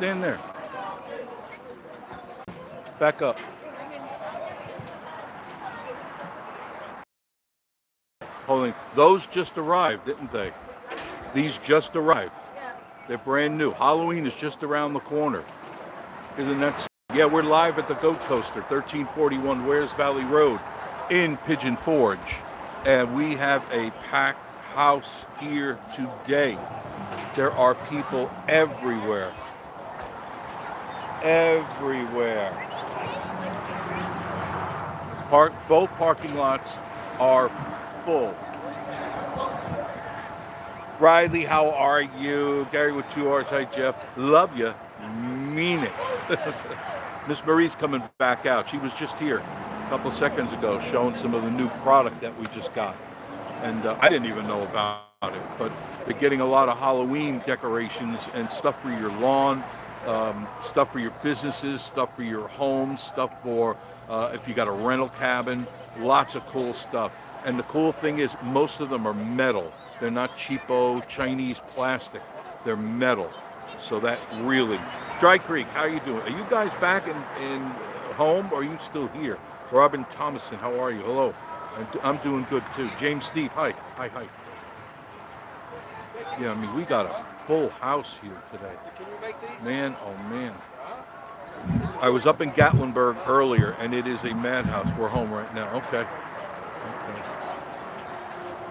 stand there. Back up. Holding. Those just arrived, didn't they? These just arrived. They're brand new. Halloween is just around the corner. Isn't that? Yeah, we're live at the Goat Coaster, 1341 Wares Valley Road in Pigeon Forge. And we have a packed house here today. There are people everywhere. Everywhere. Both parking lots are full. Riley, how are you? Gary with 2 R's. Hi, Jeff. Love you. Mean it. Miss Marie's coming back out. She was just here a couple seconds ago showing some of the new product that we just got. And I didn't even know about it, but they're getting a lot of Halloween decorations and stuff for your lawn, stuff for your businesses, stuff for your homes, stuff for if you got a rental cabin, lots of cool stuff. And the cool thing is most of them are metal. They're not cheapo Chinese plastic. They're metal. So that really... Dry Creek, how are you doing? Are you guys back in home or are you still here? Robin Thomason, how are you? Hello. I'm doing good too. James Steve, hi. Hi. Yeah, I mean, we got a full house here today. Man, oh man. I was up in Gatlinburg earlier and it is a madhouse. We're home right now. Okay.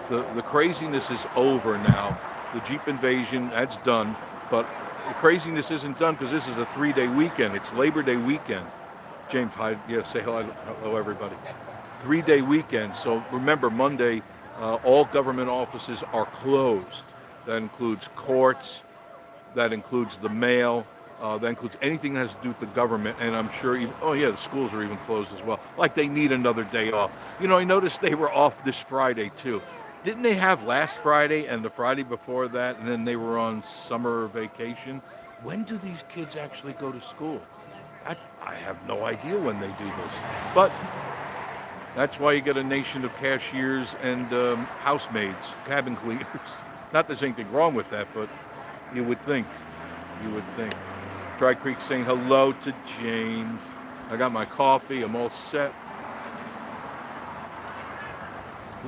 The craziness is over now. The Jeep invasion, that's done. But the craziness isn't done because this is a 3-day weekend. It's Labor Day weekend. James, hi. Yeah, say hello everybody. 3-day weekend. So remember, Monday, all government offices are closed. That includes courts. That includes the mail. That includes anything that has to do with the government. And I'm sure, the schools are even closed as well. Like they need another day off. You know, I noticed they were off this Friday too. Didn't they have last Friday and the Friday before that, and then they were on summer vacation? When do these kids actually go to school? I have no idea when they do this. But that's why you get a nation of cashiers and housemaids, cabin cleaners. Not there's anything wrong with that, but you would think. Dry Creek saying hello to James. I got my coffee. I'm all set.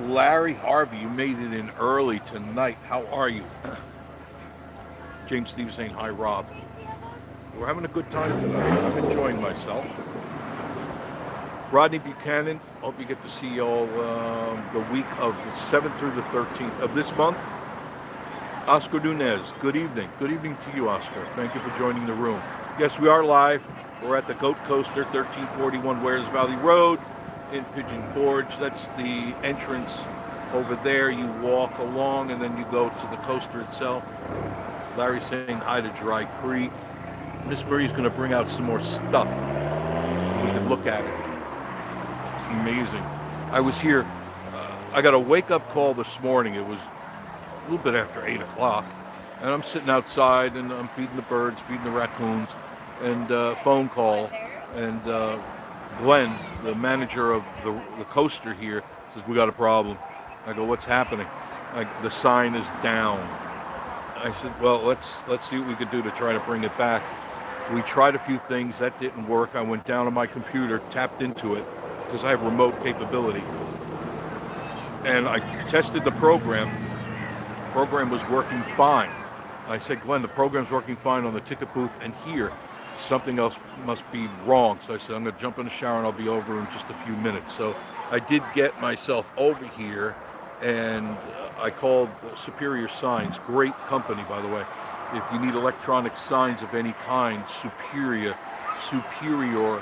Larry Harvey, you made it in early tonight. How are you? James Steve saying hi, Rob. We're having a good time tonight. I'm enjoying myself. Rodney Buchanan, hope you get to see all the week of the 7th through the 13th of this month. Oscar Nunez, good evening. Good evening to you, Oscar. Thank you for joining the room. Yes, we are live. We're at the Goat Coaster, 1341 Wares Valley Road in Pigeon Forge. That's the entrance over there. You walk along and then you go to the coaster itself. Larry's saying hi to Dry Creek. Miss Marie's going to bring out some more stuff. We can look at it. Amazing. I was here. I got a wake-up call this morning. It was a little bit after 8 o'clock. And I'm sitting outside and I'm feeding the birds, feeding the raccoons. And phone call. And Glenn, the manager of the coaster here, says, we got a problem. I go, what's happening? The sign is down. I said, well, let's see what we could do to try to bring it back. We tried a few things. That didn't work. I went down on my computer, tapped into it, because I have remote capability. And I tested the program. The program was working fine. I said, Glenn, the program's working fine on the ticket booth and here. Something else must be wrong. So I said, I'm going to jump in the shower and I'll be over in just a few minutes. So I did get myself over here and I called Superior Signs. Great company, by the way. If you need electronic signs of any kind, Superior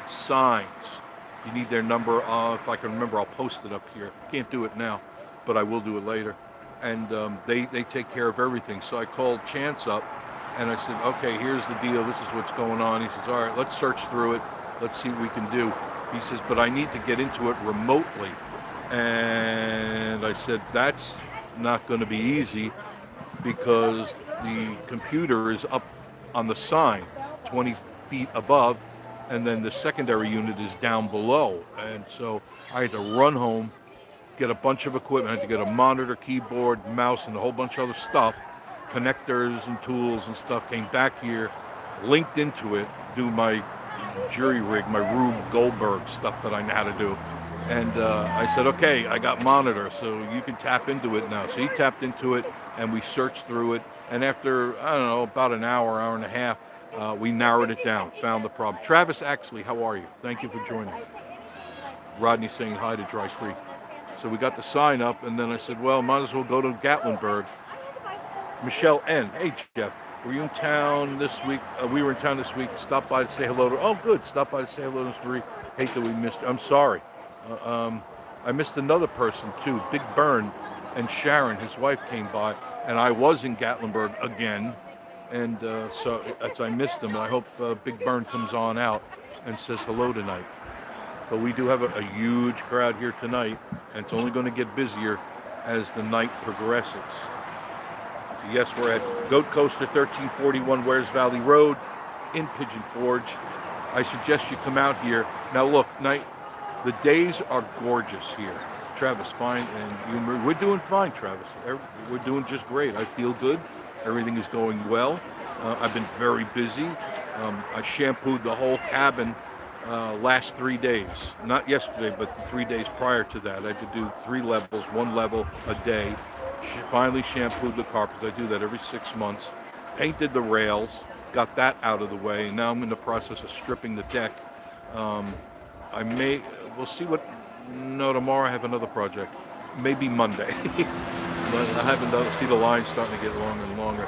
Signs. If you need their number, if I can remember, I'll post it up here. Can't do it now, but I will do it later. And they take care of everything. So I called Chance up. And I said, okay, here's the deal. This is what's going on. He says, all right, let's search through it. Let's see what we can do. He says, but I need to get into it remotely. And I said, that's not going to be easy because the computer is up on the sign 20 feet above. And then the secondary unit is down below. And so I had to run home, get a bunch of equipment. I had to get a monitor, keyboard, mouse, and a whole bunch of other stuff. Connectors and tools and stuff, came back here linked into it, do my jury rig, my Rube Goldberg stuff that I know how to do. And I said, okay, I got monitor, so you can tap into it now. So he tapped into it, and we searched through it. And after, I don't know, about an hour, hour and a half, we narrowed it down, found the problem. Travis Axley, how are you? Thank you for joining. Rodney saying hi to Dry Creek. So we got the sign up, and then I said, well, might as well go to Gatlinburg. Michelle N. Hey, Jeff, were you in town this week? We were in town this week. Stop by to say hello to... Oh, good. Stop by to say hello to Miss Marie. Hate that we missed... I'm sorry. I missed another person, too. Big Burn and Sharon, his wife, came by, and I was in Gatlinburg again. And so I missed them. I hope Big Burn comes on out and says hello tonight. But we do have a huge crowd here tonight, and it's only going to get busier as the night progresses. So yes, we're at Goat Coaster 1341 Wares Valley Road in Pigeon Forge. I suggest you come out here. Now look, the days are gorgeous here. Travis, fine, and we're doing fine, Travis. We're doing just great. I feel good. Everything is going well. I've been very busy. I shampooed the whole cabin last 3 days. Not yesterday, but the 3 days prior to that. I had to do 3 levels, 1 level a day. Finally shampooed the carpets. I do that every 6 months. Painted the rails, got that out of the way. Now I'm in the process of stripping the deck. We'll see tomorrow I have another project. Maybe Monday. But I haven't done, see the line starting to get longer and longer.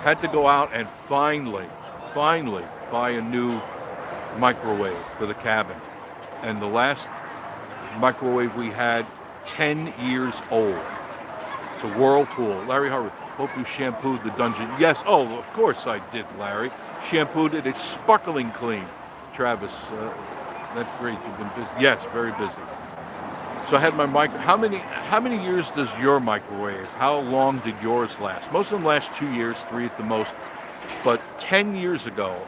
Had to go out and finally buy a new microwave for the cabin. And the last microwave we had, 10 years old. It's a Whirlpool. Larry Harwood, hope you shampooed the dungeon. Yes, of course I did, Larry. Shampooed it. It's sparkling clean. Travis, that's great. You've been busy. Yes, very busy. So I had my How many years does your microwave? How long did yours last? Most of them last 2 years, 3 at the most. But 10 years ago,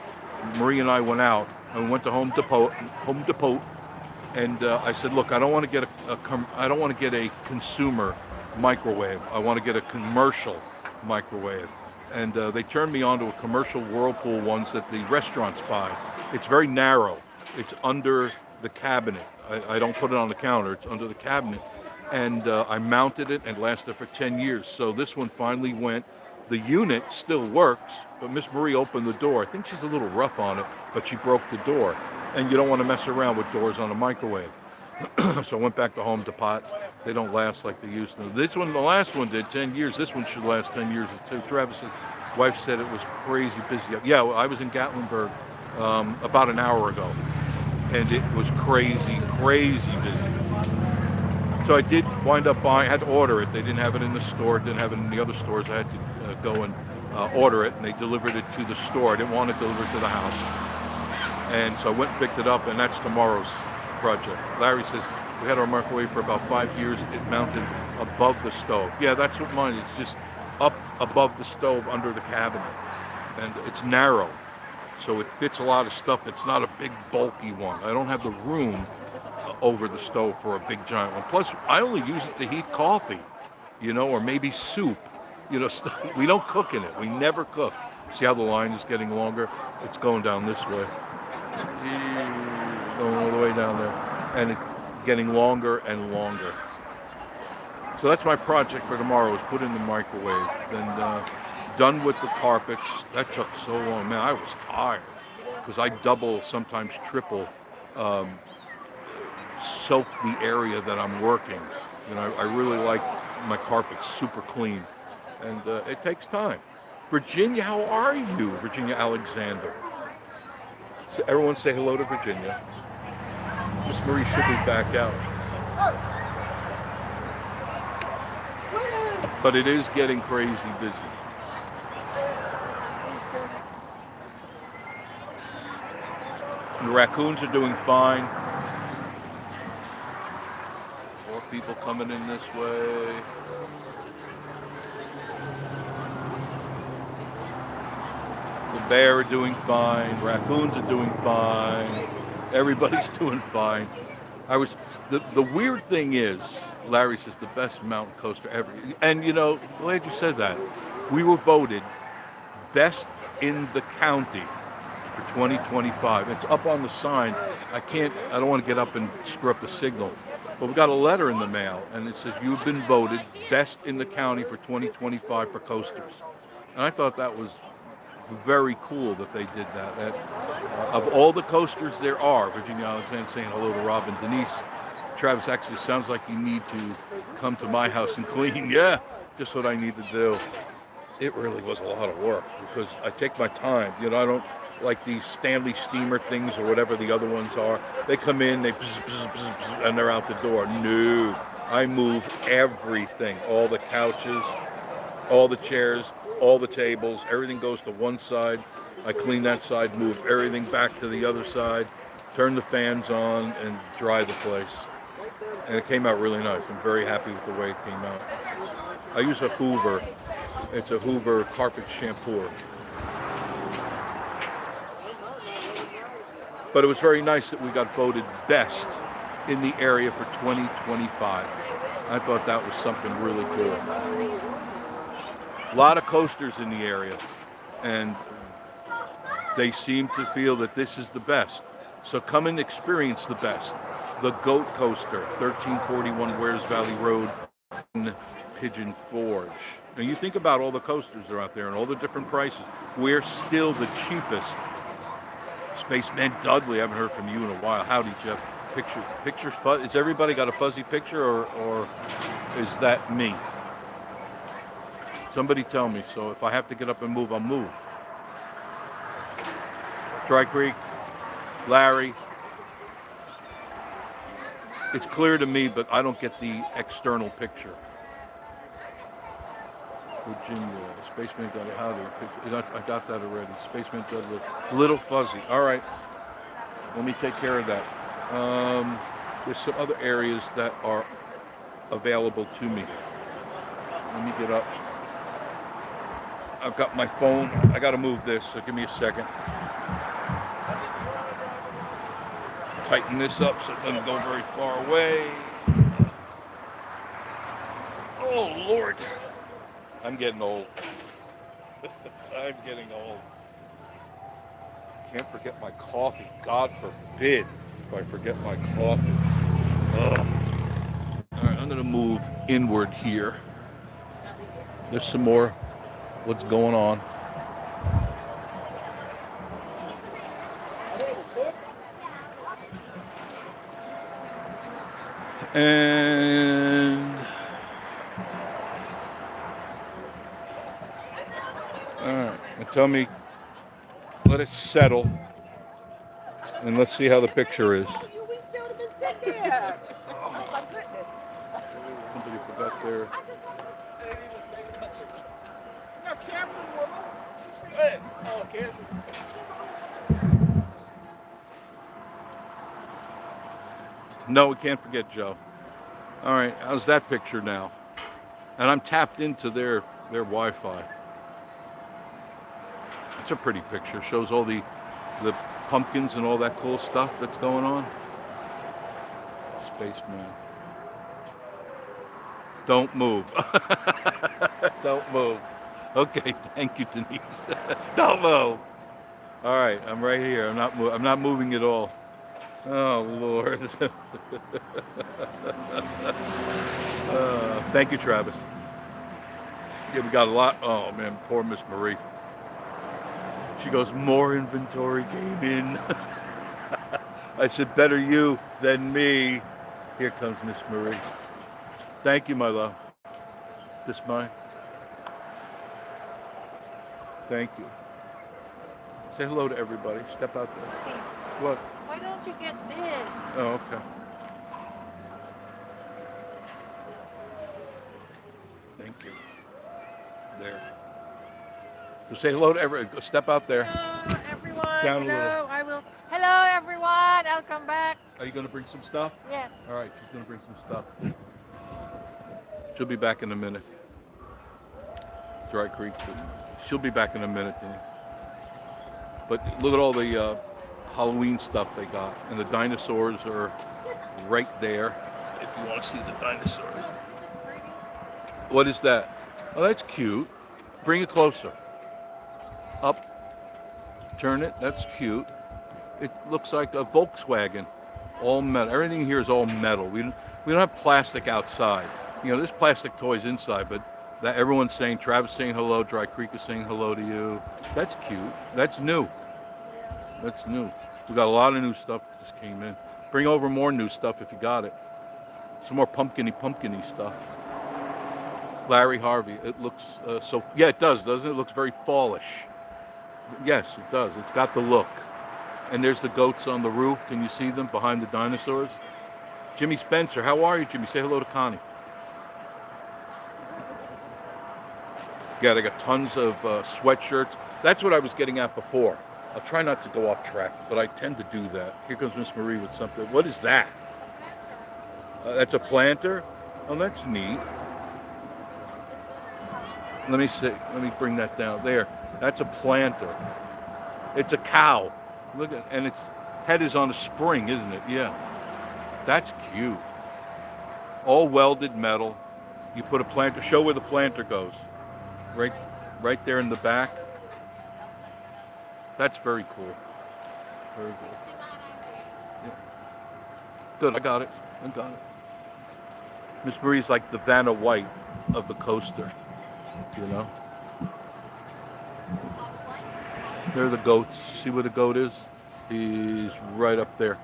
Marie and I went out and we went to Home Depot, and I said, look, I don't want to get a consumer microwave. I want to get a commercial microwave. And they turned me on to a commercial Whirlpool ones that the restaurants buy. It's very narrow. It's under the cabinet. I don't put it on the counter. It's under the cabinet. And I mounted it and it lasted for 10 years. So this one finally went. The unit still works, but Miss Marie opened the door. I think she's a little rough on it, but she broke the door. And you don't want to mess around with doors on a microwave. So I went back to Home Depot. They don't last like they used to. This one, the last one did 10 years. This one should last 10 years too. Travis's wife said it was crazy busy. Yeah, I was in Gatlinburg about an hour ago. And it was crazy busy. So I did wind up buying, I had to order it. They didn't have it in the store, didn't have it in the other stores. I had to go and order it, and they delivered it to the store. I didn't want it delivered to the house. And so I went and picked it up, and that's tomorrow's project. Larry says, we had our microwave for about 5 years. It mounted above the stove. Yeah, that's what mine is. It's just up above the stove under the cabinet. And it's narrow. So it fits a lot of stuff. It's not a big, bulky one. I don't have the room over the stove for a big, giant one. Plus, I only use it to heat coffee, or maybe soup. We don't cook in it. We never cook. See how the line is getting longer? It's going down this way. Going all the way down there. And it's getting longer and longer. So that's my project for tomorrow, is put in the microwave. Then done with the carpets. That took so long. Man, I was tired because I double, sometimes triple, soak the area that I'm working. I really like my carpets super clean, and it takes time. Virginia, how are you? Virginia Alexander. So everyone say hello to Virginia. Miss Marie should be back out. But it is getting crazy busy. The raccoons are doing fine. More people coming in this way. The bear are doing fine. Raccoons are doing fine. Everybody's doing fine. The weird thing is, Larry says, the best mountain coaster ever. And glad you said that. We were voted best in the county for 2025. It's up on the sign. I don't want to get up and screw up the signal. But we got a letter in the mail, and it says, you've been voted best in the county for 2025 for coasters. And I thought that was very cool that they did that. Of all the coasters there are, Virginia Alexander saying hello to Rob and Denise. Travis, actually sounds like you need to come to my house and clean. Yeah, just what I need to do. It really was a lot of work because I take my time. You know, I don't like these Stanley steamer things or whatever the other ones are. They come in, they bzz, bzz, bzz, bzz, and they're out the door. No, I move everything. All the couches, all the chairs, all the tables, everything goes to one side. I clean that side, move everything back to the other side, turn the fans on, and dry the place. And it came out really nice. I'm very happy with the way it came out. I use a Hoover. It's a Hoover carpet shampoo. But it was very nice that we got voted best in the area for 2025. I thought that was something really cool. A lot of coasters in the area, and they seem to feel that this is the best. So come and experience the best. The Goat Coaster, 1341 Wares Valley Road in Pigeon Forge. Now you think about all the coasters that are out there and all the different prices. We're still the cheapest. Spaceman Dudley, I haven't heard from you in a while. Howdy, Jeff. Pictures fuzz. Is everybody got a fuzzy picture, or is that me? Somebody tell me. So if I have to get up and move, I'll move. Dry Creek, Larry. It's clear to me, but I don't get the external picture. Virginia, Spaceman Dudley, howdy. I got that already. Spaceman Dudley, little fuzzy. All right, let me take care of that. There's some other areas that are available to me. Let me get up. I've got my phone. I got to move this, so give me a second. Tighten this up so it doesn't go very far away. Oh, Lord. I'm getting old. I'm getting old. Can't forget my coffee. God forbid if I forget my coffee. Ugh. All right, I'm going to move inward here. There's some more. What's going on? And all right, and tell me, let it settle, and let's see how the picture is. We still have been sitting there. Oh my goodness. Somebody forgot their. No, we can't forget Joe. All right, how's that picture now? And I'm tapped into their Wi-Fi. It's a pretty picture. Shows all the pumpkins and all that cool stuff that's going on. Spaceman. Don't move. Don't move. Okay, thank you, Denise. Don't move. All right, I'm right here. I'm not moving at all. Oh, Lord. Thank you, Travis. Yeah, we got a lot. Oh, man, poor Miss Marie. She goes, more inventory came in. I said, better you than me. Here comes Miss Marie. Thank you, my love. This mine? Thank you. Say hello to everybody. Step out there. What? Why don't you get this? Oh, okay. Thank you. There. So say hello to everyone. Step out there. Hello, everyone. Down a Hello, little. I will. Hello, everyone. I'll come back. Are you going to bring some stuff? Yes. All right, she's going to bring some stuff. She'll be back in a minute. Dry Creek. She'll be back in a minute. But look at all the Halloween stuff they got. And the dinosaurs are right there. If you want to see the dinosaurs. What is that? Oh, that's cute. Bring it closer. Up. Turn it. That's cute. It looks like a Volkswagen. All metal. Everything here is all metal. We don't have plastic outside. You know, there's plastic toys inside, but that everyone's saying, Travis saying hello, Dry Creek is saying hello to you. That's cute. That's new. That's new. We got a lot of new stuff that just came in. Bring over more new stuff if you got it. Some more pumpkiny stuff. Larry Harvey. It looks yeah, it does, doesn't it? It looks very fallish. Yes, it does. It's got the look. And there's the goats on the roof. Can you see them behind the dinosaurs? Jimmy Spencer, how are you, Jimmy? Say hello to Connie. Yeah, they got tons of sweatshirts. That's what I was getting at before. I'll try not to go off track, but I tend to do that. Here comes Miss Marie with something. What is that? That's a planter? Oh, that's neat. Let me see. Let me bring that down. There. That's a planter. It's a cow. Look at, and its head is on a spring, isn't it? Yeah. That's cute. All welded metal. You put a planter. Show where the planter goes. Right there in the back. That's very cool. Very cool. Yeah. Good. I got it. Miss Marie's like the Vanna White of the coaster. You know. There are the goats. See where the goat is? He's right up there.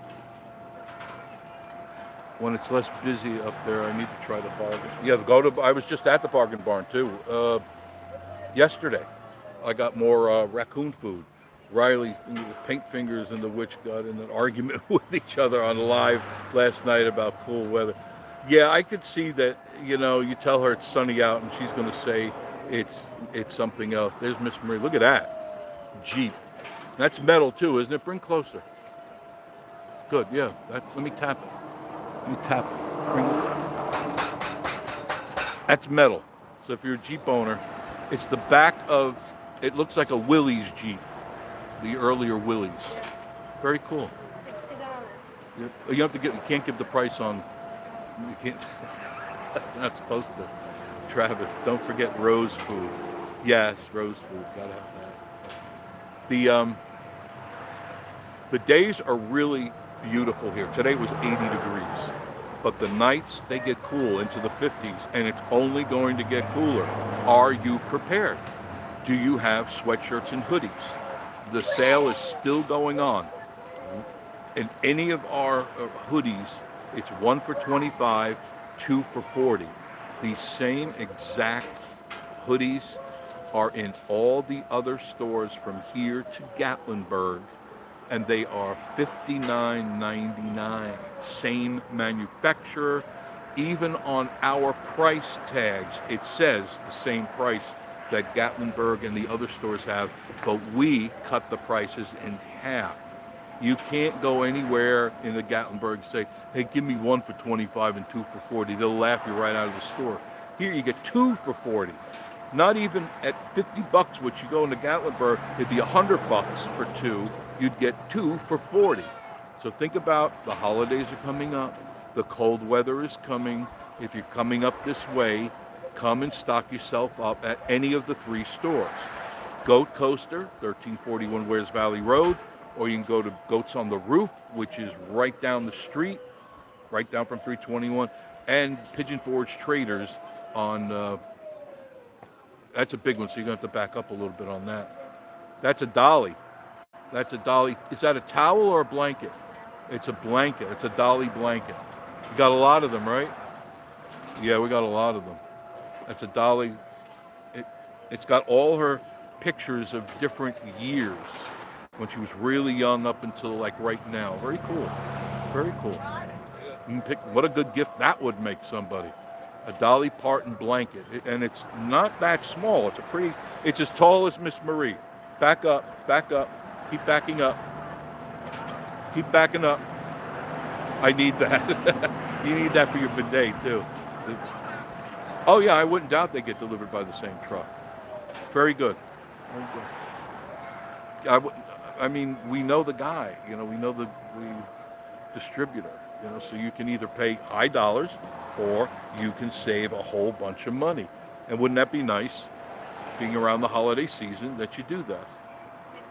When it's less busy up there, I need to try the bargain. Yeah, I was just at the bargain barn too. Yesterday, I got more raccoon food. Riley, the Paint Fingers and the Witch got in an argument with each other on live last night about cool weather. Yeah, I could see that. You know, you tell her it's sunny out, and she's going to say it's something else. There's Miss Marie. Look at that Jeep. That's metal too, isn't it? Bring closer. Good. Yeah. Let me tap it. That's metal. So if you're a Jeep owner, it's the back of. It looks like a Willys Jeep, the earlier Willys. Very cool. $60. You have to get. You can't give the price on. You can't. You're not supposed to. Travis, don't forget Rose food. Yes, Rose food. Gotta have that. The days are really beautiful here. Today was 80 degrees, but the nights they get cool into the 50s, and it's only going to get cooler. Are you prepared? Do you have sweatshirts and hoodies? The sale is still going on. In any of our hoodies, it's 1 for $25, 2 for $40. These same exact hoodies are in all the other stores from here to Gatlinburg, and they are $59.99. Same manufacturer. Even on our price tags, it says the same price that Gatlinburg and the other stores have, but we cut the prices in half. You can't go anywhere in the Gatlinburg and say, hey, give me 1 for $25 and 2 for $40. They'll laugh you right out of the store. Here you get 2 for $40. Not even at $50, which you go into Gatlinburg, it'd be $100 for 2. You'd get 2 for $40. So think about the holidays are coming up. The cold weather is coming. If you're coming up this way, come and stock yourself up at any of the 3 stores. Goat Coaster, 1341 Wares Valley Road, or you can go to Goats on the Roof, which is right down the street, right down from 321, and Pigeon Forge Traders on, that's a big one, so you're going to have to back up a little bit on that. That's a dolly. Is that a towel or a blanket? It's a blanket. It's a dolly blanket. You got a lot of them, right? Yeah, we got a lot of them. That's a dolly. It's got all her pictures of different years when she was really young up until like right now. Very cool. Very cool. You can pick what a good gift that would make somebody. A Dolly Parton blanket. And it's not that small. It's as tall as Miss Marie. Back up. Keep backing up. Keep backing up. I need that. You need that for your bidet too. Oh yeah, I wouldn't doubt they get delivered by the same truck. Very good. Very good. I mean, we know the guy, we know the distributor, so you can either pay high dollars or you can save a whole bunch of money. And wouldn't that be nice, being around the holiday season, that you do that? It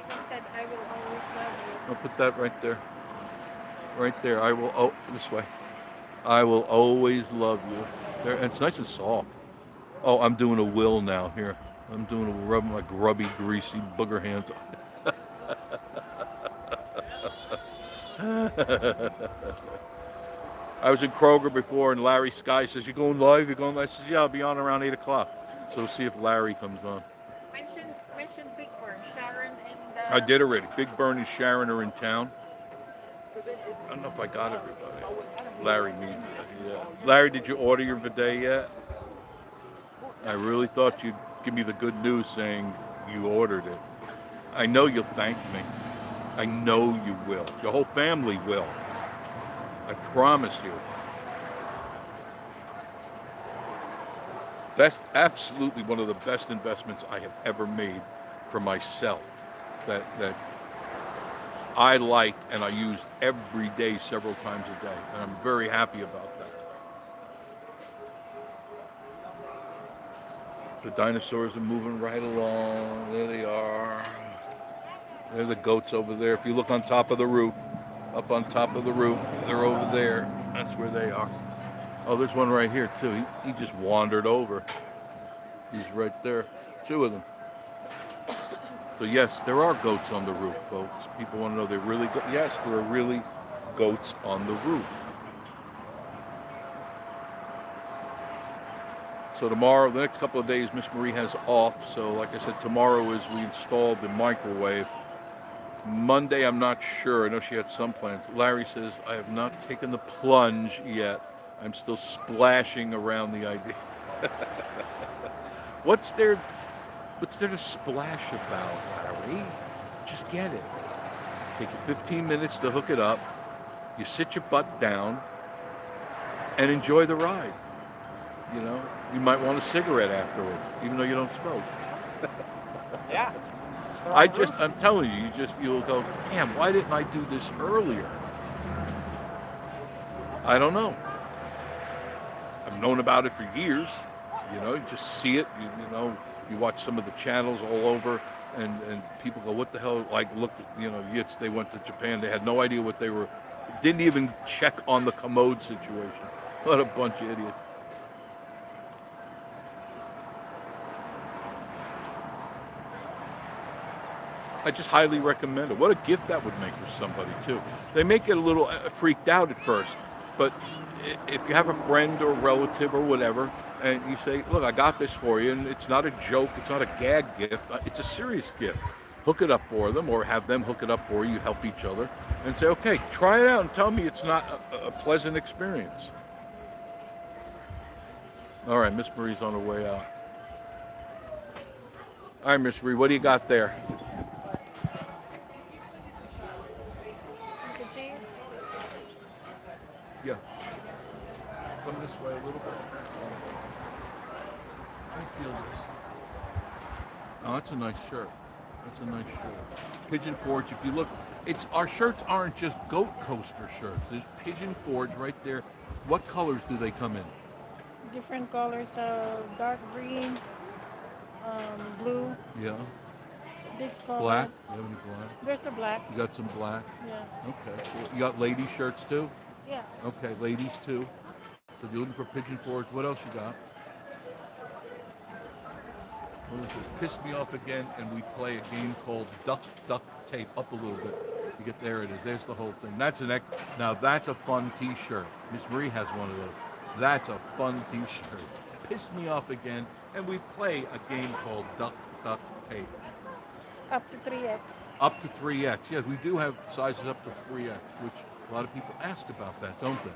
even said said, I will always love you. I'll put that right there. Right there. I will, oh, this way. I will always love you. There, and it's nice and soft. Oh, I'm doing a will now here. I'm doing a rubbing my grubby, greasy booger hands. I was in Kroger before, and Larry Sky says, "You going live? You going live?" I says, "Yeah, I'll be on around 8 o'clock." So we'll see if Larry comes on. Mention Big Burn, Sharon, and I did already. Big Burn and Sharon are in town. I don't know if I got everybody. Larry needs it. Yeah. Larry, did you order your bidet yet? I really thought you'd give me the good news saying you ordered it. I know you'll thank me. I know you will. Your whole family will. I promise you. That's absolutely one of the best investments I have ever made for myself. That I like and I use every day, several times a day. And I'm very happy about that. The dinosaurs are moving right along. There they are. There are the goats over there. If you look on top of the roof, up on top of the roof, they're over there. That's where they are. Oh, there's one right here too. He just wandered over. He's right there. Two of them. So yes, there are goats on the roof, folks. People want to know they're really good. Yes, there are really goats on the roof. So tomorrow, the next couple of days, Miss Marie has off. So like I said, tomorrow is we installed the microwave. Monday, I'm not sure. I know she had some plans. Larry says, I have not taken the plunge yet. I'm still splashing around the idea. What's there to splash about, Larry? Just get it. Take you 15 minutes to hook it up. You sit your butt down and enjoy the ride. You know, you might want a cigarette afterwards, even though you don't smoke. Yeah. I'm telling you, you'll go, damn, why didn't I do this earlier? I don't know. I've known about it for years. You know, you just see it, you know, you watch some of the channels all over and people go, what the hell, like, look, you know, they went to Japan, they had no idea what they were, didn't even check on the commode situation. What a bunch of idiots. I just highly recommend it. What a gift that would make for somebody, too. They may get a little freaked out at first, but if you have a friend or relative or whatever, and you say, look, I got this for you, and it's not a joke, it's not a gag gift, it's a serious gift. Hook it up for them, or have them hook it up for you, help each other, and say, okay, try it out and tell me it's not a pleasant experience. All right, Miss Marie's on her way out. All right, Miss Marie, what do you got there? Yeah. Come this way a little bit. Let me feel this. Oh, that's a nice shirt. That's a nice shirt. Pigeon Forge, if you look, our shirts aren't just goat coaster shirts. There's Pigeon Forge right there. What colors do they come in? Different colors, dark green, blue. Yeah. This color. Black? You have any black? There's a black. You got some black? Yeah. Okay. Cool. You got lady shirts too? Yeah. Okay, ladies too. So if you're looking for Pigeon Forge, what else you got? What is it? Pissed me off again, and we play a game called Duck Tape. Up a little bit. You get there it is. There's the whole thing. Now that's a fun T-shirt. Miss Marie has one of those. That's a fun T-shirt. Pissed me off again, and we play a game called Duck Tape. Up to 3X. Up to 3X. Yes, we do have sizes up to 3X, which a lot of people ask about that, don't they?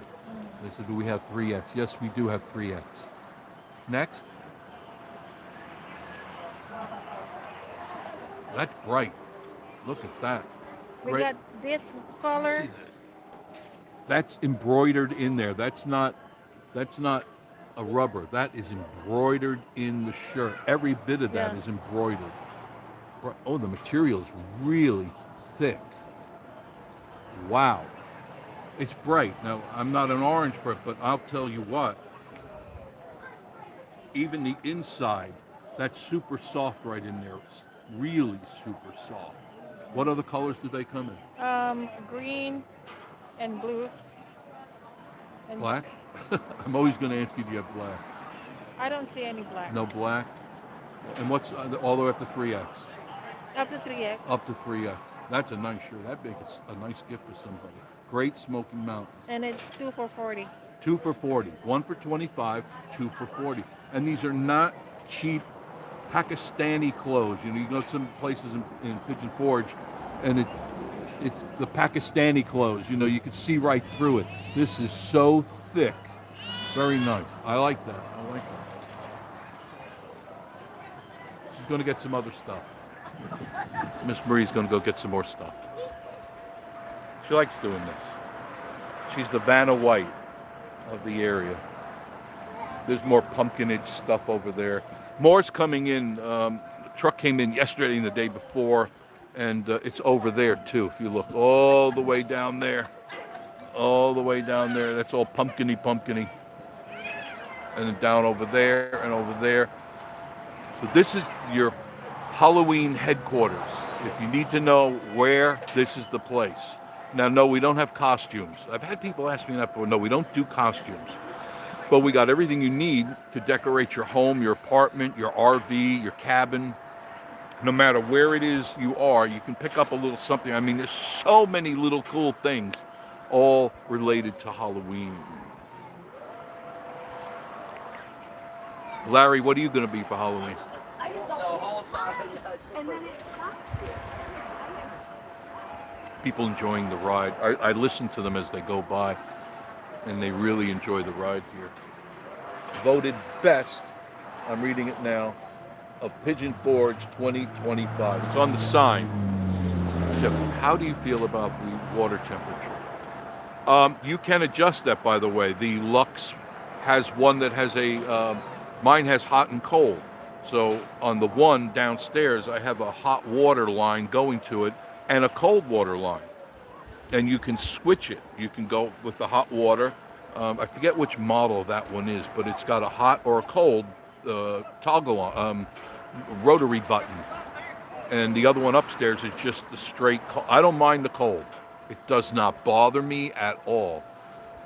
They said, do we have 3X? Yes, we do have 3X. Next. That's bright. Look at that. We Right. got this color. See that? That's embroidered in there. That's not a rubber. That is embroidered in the shirt. Every bit of that is embroidered. Oh, the material is really thick. Wow. It's bright. Now, I'm not an orange person, but I'll tell you what. Even the inside, that's super soft right in there. It's really super soft. What other colors do they come in? Green and blue. And Black? I'm always going to ask you, do you have black? I don't see any black. No black? And what's all the way up to 3X? Up to 3X. Up to 3X. That's a nice shirt. That'd make it a nice gift for somebody. Great Smoky Mountains. And it's 2 for 40. 2 for 40. 1 for 25, 2 for 40. And these are not cheap Pakistani clothes. You know, you go to some places in Pigeon Forge, and it's the Pakistani clothes. You know, you can see right through it. This is so thick. Very nice. I like that. I like that. She's going to get some other stuff. Miss Marie's going to go get some more stuff. She likes doing this. She's the Vanna White of the area. There's more pumpkinage stuff over there. More's coming in. The truck came in yesterday and the day before, and it's over there too. If you look all the way down there, that's all pumpkiny. And then down over there and over there. So this is your Halloween headquarters. If you need to know where, this is the place. Now, no, we don't have costumes. I've had people ask me that before. No, we don't do costumes. But we got everything you need to decorate your home, your apartment, your RV, your cabin. No matter where it is you are, you can pick up a little something. I mean, there's so many little cool things all related to Halloween. Larry, what are you going to be for Halloween? People enjoying the ride. I listen to them as they go by, and they really enjoy the ride here. Voted best, I'm reading it now, of Pigeon Forge 2025. It's on the sign. Jeff, how do you feel about the water temperature? You can adjust that, by the way. The Lux has one that has mine has hot and cold. So on the one downstairs, I have a hot water line going to it and a cold water line. And you can switch it. You can go with the hot water. I forget which model that one is, but it's got a hot or a cold toggle on, rotary button. And the other one upstairs is just the straight cold. I don't mind the cold. It does not bother me at all.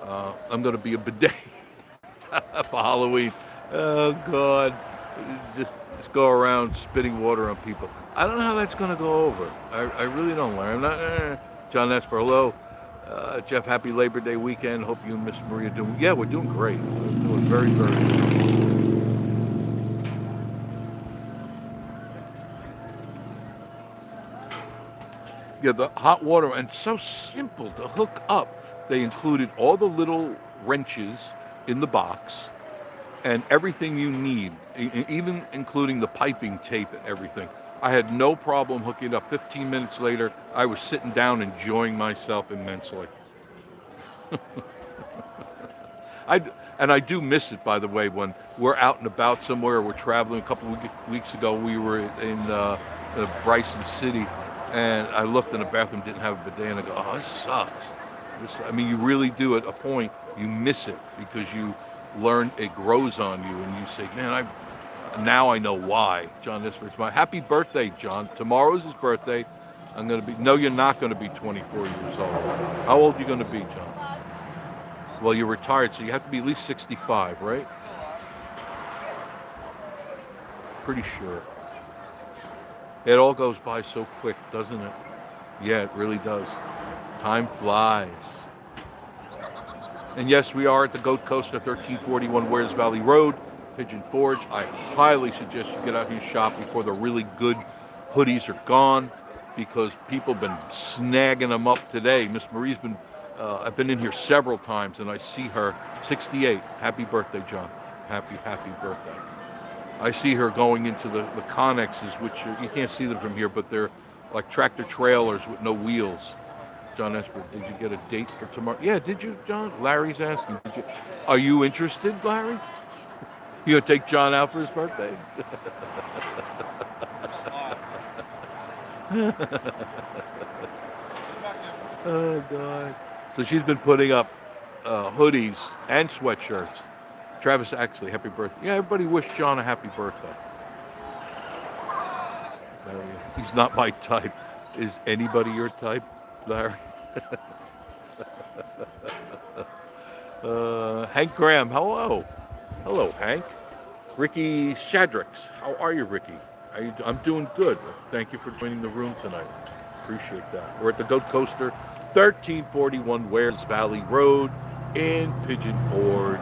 I'm going to be a bidet for Halloween. Oh, God. Just go around spitting water on people. I don't know how that's going to go over. I really don't. I'm not. John Esper, hello. Jeff, happy Labor Day weekend. Hope you and Miss Marie are doing. Yeah, we're doing great. We're doing very, very good. Yeah, the hot water, and so simple to hook up. They included all the little wrenches in the box and everything you need, even including the piping tape and everything. I had no problem hooking it up. 15 minutes later, I was sitting down enjoying myself immensely. I do miss it, by the way, when we're out and about somewhere, we're traveling. A couple of weeks ago, we were in Bryson City, and I looked in the bathroom, didn't have a bidet, and I go, oh, this sucks. I mean, you really do at a point, you miss it because you learn it grows on you, and you say, man, now I know why. John, this was my happy birthday, John. Tomorrow's his birthday. I'm going to be, no, you're not going to be 24 years old. How old are you going to be, John? Well, you're retired, so you have to be at least 65, right? Pretty sure. It all goes by so quick, doesn't it? Yeah, it really does. Time flies. And yes, we are at the Goat Coast at 1341 Wares Valley Road, Pigeon Forge. I highly suggest you get out here and shop before the really good hoodies are gone, because people have been snagging them up today. Miss Marie's been, I've been in here several times, and I see her, 68. Happy birthday, John. Happy birthday. I see her going into the Connexes, which you can't see them from here, but they're like tractor trailers with no wheels. John Esper, did you get a date for tomorrow? Yeah, did you, John? Larry's asking. Did you? Are you interested, Larry? You gonna take John out for his birthday? Oh, God. So she's been putting up hoodies and sweatshirts. Travis, actually, happy birthday. Yeah, everybody wish John a happy birthday. He's not my type. Is anybody your type, Larry? Hank Graham, hello. Hello, Hank. Ricky Shadrax, how are you, Ricky? I'm doing good. Thank you for joining the room tonight. Appreciate that. We're at the Goat Coaster, 1341 Wares Valley Road in Pigeon Forge.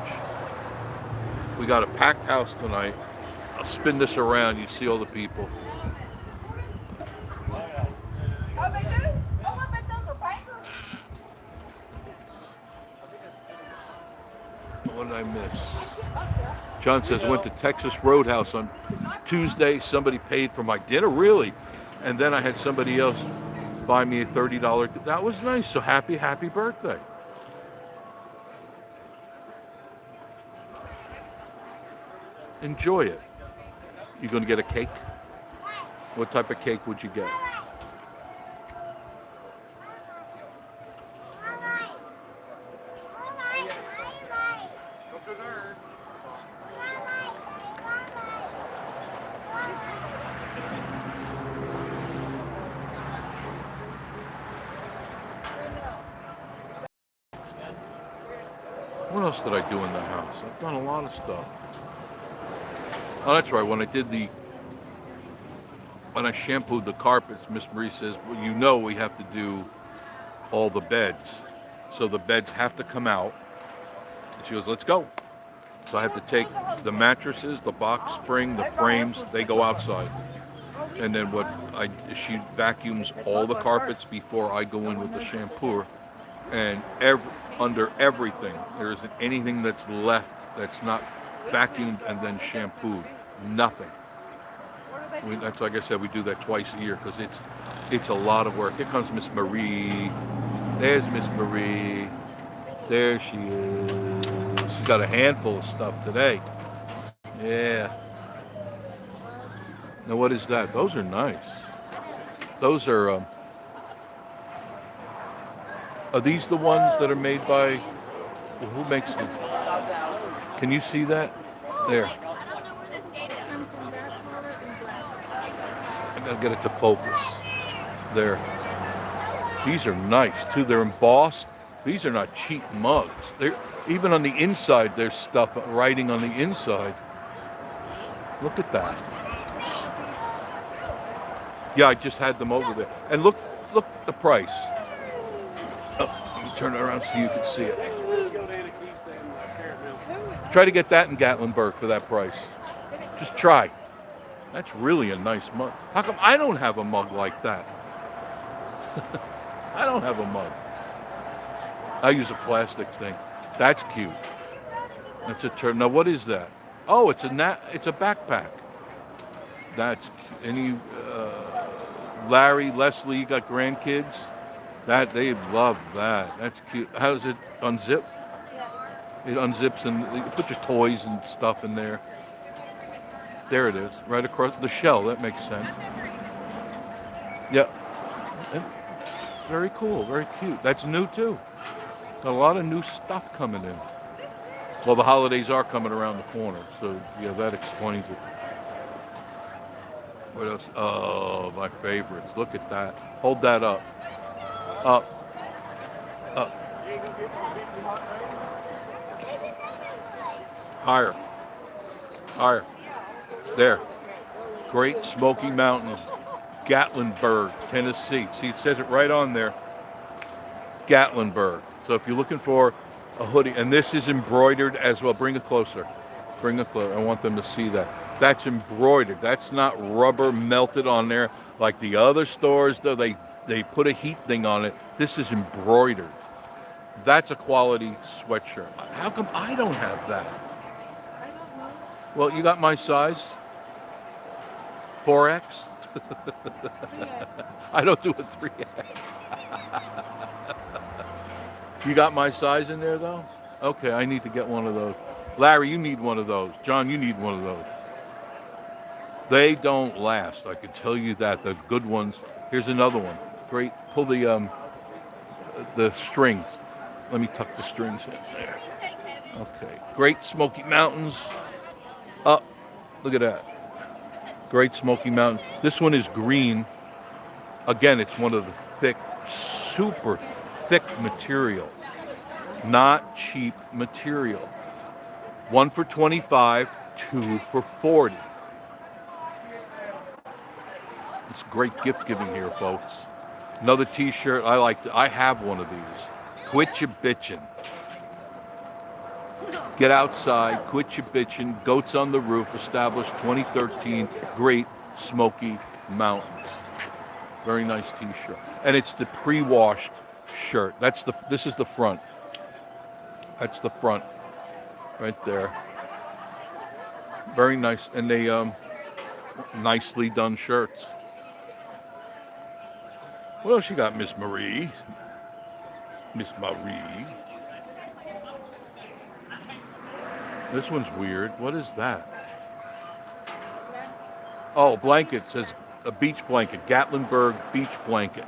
We got a packed house tonight. I'll spin this around. You see all the people. Oh, they do? Oh, I bet those are bankers. What did I miss? John says, went to Texas Roadhouse on Tuesday. Somebody paid for my dinner, really. And then I had somebody else buy me a $30. That was nice. So happy birthday. Enjoy it. You going to get a cake? What type of cake would you get? What else did I do in the house? I've done a lot of stuff. Oh, that's right. When I shampooed the carpets, Miss Marie says, well, you know we have to do all the beds. So the beds have to come out. And she goes, let's go. So I have to take the mattresses, the box spring, the frames, they go outside. And then she vacuums all the carpets before I go in with the shampooer. And under everything, there isn't anything that's left that's not vacuumed and then shampooed. Nothing. That's like I said, we do that twice a year because it's a lot of work. Here comes Miss Marie. There's Miss Marie. There she is. She's got a handful of stuff today. Yeah. Now what is that? Those are nice. Those are these the ones that are made by, who makes them? Can you see that? There. I gotta get it to focus. There. These are nice too. They're embossed. These are not cheap mugs. They're even on the inside. There's stuff writing on the inside. Look at that. Yeah, I just had them over there. And look the price. Oh, let me turn it around so you can see it. Try to get that in Gatlinburg for that price. Just try. That's really a nice mug. How come I don't have a mug like that? I don't have a mug. I use a plastic thing. That's cute. That's a turn. Now what is that? Oh, it's a backpack. That's any Larry, Leslie, you got grandkids? That they love that. That's cute. How does it unzip? It unzips and you put your toys and stuff in there. There it is, right across the shell. That makes sense. Yep. Very cool, very cute. That's new too. Got a lot of new stuff coming in. Well, the holidays are coming around the corner, so yeah, that explains it. What else? Oh, my favorites. Look at that. Hold that up. Up. Up. Higher. Higher. There. Great Smoky Mountains, Gatlinburg, Tennessee. See, it says it right on there. Gatlinburg. So if you're looking for a hoodie, and this is embroidered as well. Bring it closer. Bring it closer. I want them to see that. That's embroidered. That's not rubber melted on there like the other stores, though. They put a heat thing on it. This is embroidered. That's a quality sweatshirt. How come I don't have that? I don't know. Well, you got my size? 4X? I don't do a 3X. You got my size in there, though? Okay, I need to get one of those. Larry, you need one of those. John, you need one of those. They don't last, I can tell you that. The good ones. Here's another one. Great. Pull the strings. Let me tuck the strings in there. Okay. Great Smoky Mountains. Up. Look at that. Great Smoky Mountain. This one is green. Again, it's one of the thick, super thick material. Not cheap material. One for 25, two for 40. It's great gift giving here, folks. Another t-shirt. I have one of these. Quit your bitchin'. Get outside, quit your bitchin'. Goats on the Roof, established 2013. Great Smoky Mountains. Very nice t-shirt. And it's the pre-washed shirt. This is the front. That's the front. Right there. Very nice. And they nicely done shirts. What else you got, Miss Marie? Miss Marie. This one's weird. What is that? Oh, blanket. It says a beach blanket. Gatlinburg beach blanket.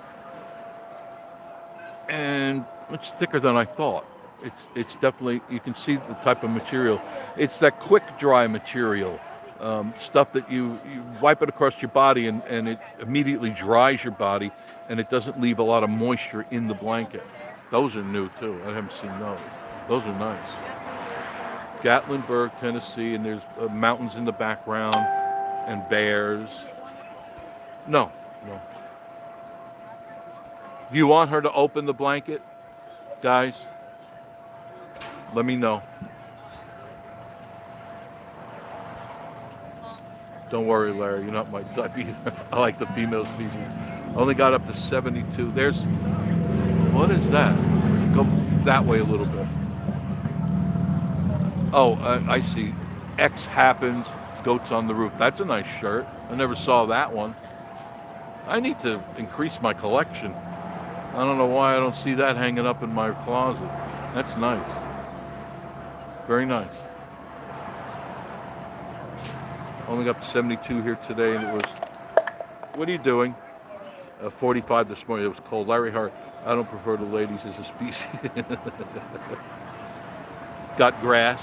And it's thicker than I thought. It's definitely, you can see the type of material. It's that quick dry material. Stuff that you wipe it across your body and it immediately dries your body and it doesn't leave a lot of moisture in the blanket. Those are new too. I haven't seen those. Those are nice. Gatlinburg, Tennessee, and there's mountains in the background and bears. No. Do you want her to open the blanket, guys? Let me know. Don't worry, Larry, you're not my type either. I like the female species. Only got up to 72. What is that? Go that way a little bit. Oh, I see. X Happens, Goats on the Roof. That's a nice shirt. I never saw that one. I need to increase my collection. I don't know why I don't see that hanging up in my closet. That's nice. Very nice. Only got up to 72 here today, and it was, what are you doing? 45 this morning. It was cold. Larry Hart, I don't prefer the ladies as a species. Got grass.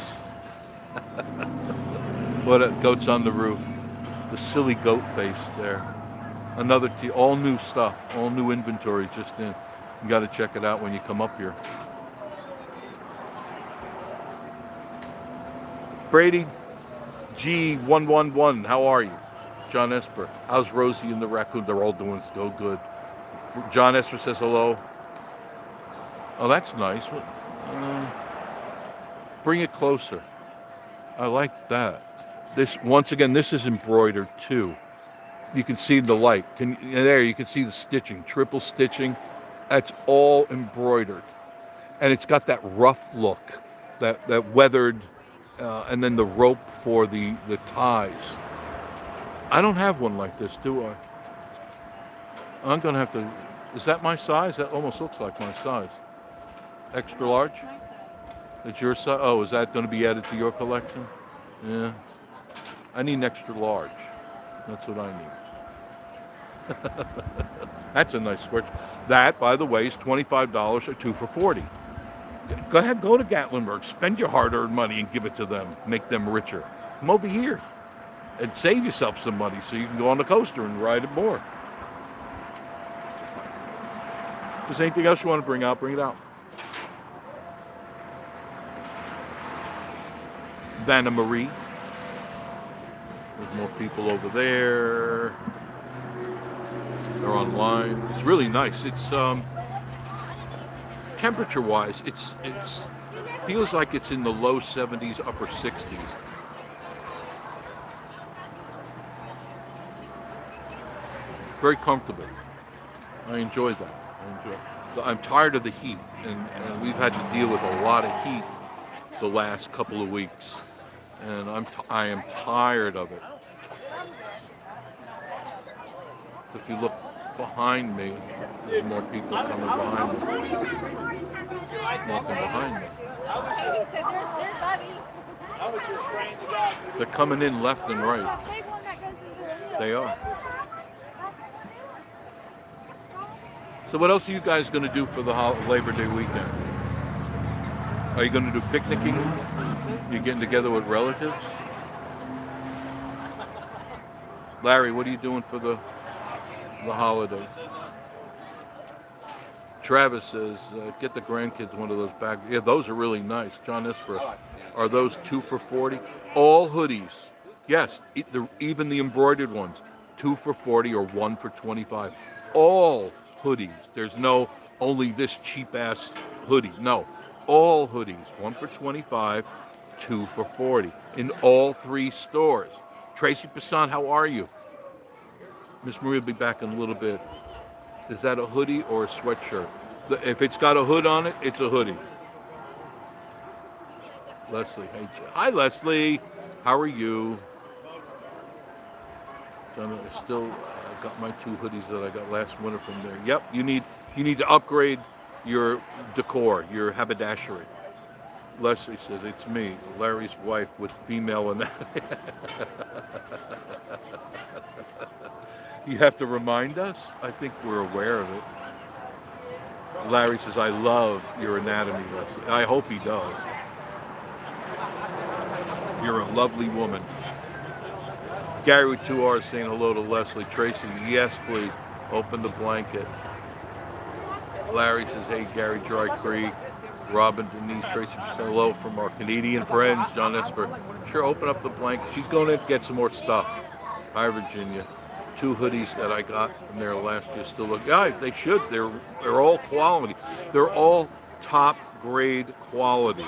What Goats on the Roof. The silly goat face there. Another all new stuff, all new inventory just in. You got to check it out when you come up here. Brady G111, how are you? John Esper. How's Rosie and the raccoon? They're all doing so good. John Esper says hello. Oh, that's nice. Bring it closer. I like that. Once again, this is embroidered too. You can see the light. There, you can see the stitching, triple stitching. That's all embroidered. And it's got that rough look, that weathered, and then the rope for the ties. I don't have one like this, do I? I'm going to have to, is that my size? That almost looks like my size. Extra large? It's your size? Oh, is that going to be added to your collection? Yeah. I need an extra large. That's what I need. That's a nice sweatshirt. That, by the way, is $25 or 2 for $40. Go ahead, go to Gatlinburg. Spend your hard-earned money and give it to them. Make them richer. Come over here and save yourself some money so you can go on the coaster and ride it more. If there's anything else you want to bring out, bring it out. Vanna Marie. There's more people over there. They're online. It's really nice. It's temperature-wise, it's feels like it's in the low 70s, upper 60s. Very comfortable. I enjoy that. I'm tired of the heat, and we've had to deal with a lot of heat the last couple of weeks, and I am tired of it. If you look behind me, there's more people coming behind me. Walking behind me. They're coming in left and right. They are. So what else are you guys going to do for the Labor Day weekend? Are you going to do picnicking? You getting together with relatives? Larry, what are you doing for the holidays? Travis says, get the grandkids one of those bags. Yeah, those are really nice. John Esper, are those 2 for $40? All hoodies. Yes, even the embroidered ones. 2 for $40 or 1 for $25. All hoodies. There's no only this cheap ass hoodie. No, all hoodies. 1 for $25, 2 for $40 in all 3 stores. Tracy Passan, how are you? Miss Marie will be back in a little bit. Is that a hoodie or a sweatshirt? If it's got a hood on it, it's a hoodie. Leslie, hey, hi Leslie, how are you? I still got my 2 hoodies that I got last winter from there. Yep, you need to upgrade your decor, your haberdashery. Leslie says, it's me, Larry's wife with female anatomy. You have to remind us? I think we're aware of it. Larry says, I love your anatomy, Leslie. I hope he does. You're a lovely woman. Gary with 2 R's saying hello to Leslie. Tracy, yes, please. Open the blanket. Larry says, hey, Gary, Dry Creek. Robin, Denise, Tracy says hello from our Canadian friends. John Esper, sure, open up the blanket. She's going to get some more stuff. Hi, Virginia. 2 hoodies that I got from there last year still look. Yeah, they should. They're all quality. They're all top grade quality.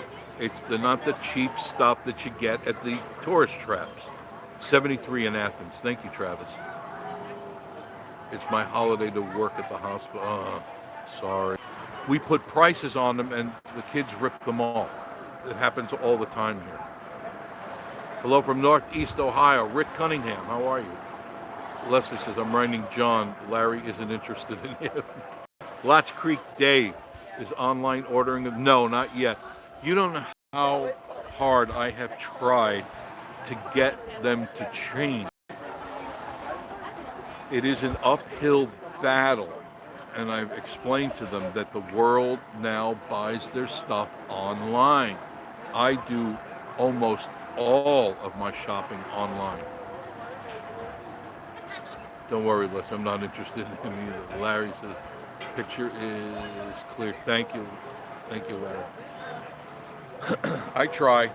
They're not the cheap stuff that you get at the tourist traps. 73 in Athens. Thank you, Travis. It's my holiday to work at the hospital. Sorry. We put prices on them and the kids rip them off. It happens all the time here. Hello from Northeast Ohio. Rick Cunningham, how are you? Leslie says, I'm writing John. Larry isn't interested in him. Latch Creek Dave is online ordering them. No, not yet. You don't know how hard I have tried to get them to change. It is an uphill battle. And I've explained to them that the world now buys their stuff online. I do almost all of my shopping online. Don't worry, Les, I'm not interested in either. Larry says, picture is clear. Thank you. Thank you, Larry. I try.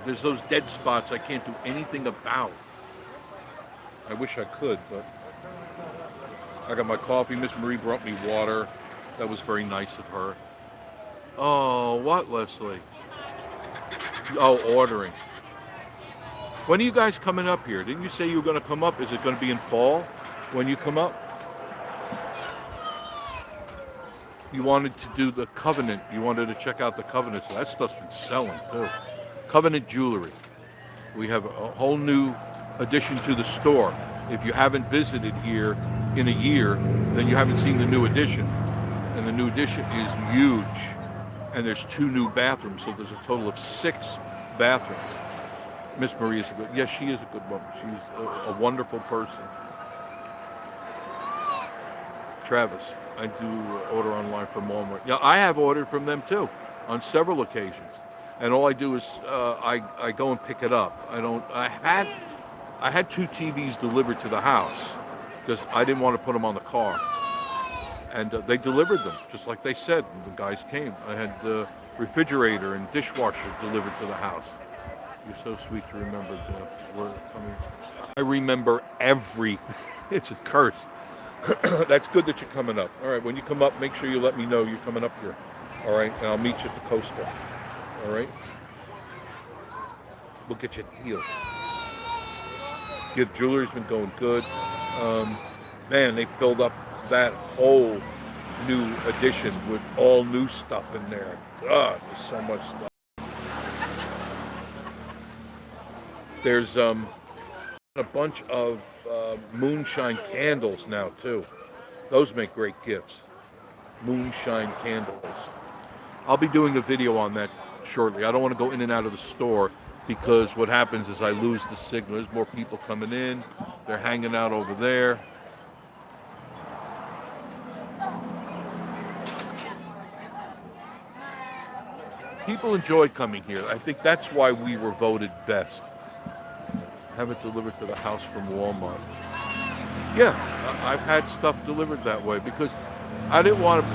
There's those dead spots I can't do anything about. I wish I could, but I got my coffee. Miss Marie brought me water. That was very nice of her. Oh, what, Leslie? Oh, ordering. When are you guys coming up here? Didn't you say you were going to come up? Is it going to be in fall when you come up? You wanted to do the Covenant. You wanted to check out the Covenant. So that stuff's been selling, too. Covenant Jewelry. We have a whole new addition to the store. If you haven't visited here in a year, then you haven't seen the new addition. And the new addition is huge. And there's 2 new bathrooms, so there's a total of 6 bathrooms. Miss Marie is a good, yes, she is a good woman. She's a wonderful person. Travis, I do order online from Walmart. Yeah, I have ordered from them too, on several occasions. And all I do is I go and pick it up. I had 2 TVs delivered to the house because I didn't want to put them on the car. And they delivered them, just like they said. The guys came. I had the refrigerator and dishwasher delivered to the house. You're so sweet to remember, Jeff. We're coming. I remember everything. It's a curse. That's good that you're coming up. All right, when you come up, make sure you let me know you're coming up here. All right, and I'll meet you at the coaster. All right? We'll get you a deal. Your jewelry's been going good. Man, they filled up that whole new edition with all new stuff in there. God, there's so much stuff. There's a bunch of moonshine candles now too. Those make great gifts. Moonshine candles. I'll be doing a video on that shortly. I don't want to go in and out of the store because what happens is I lose the signal. There's more people coming in. They're hanging out over there. People enjoy coming here. I think that's why we were voted best. Have it delivered to the house from Walmart. Yeah, I've had stuff delivered that way because I didn't want to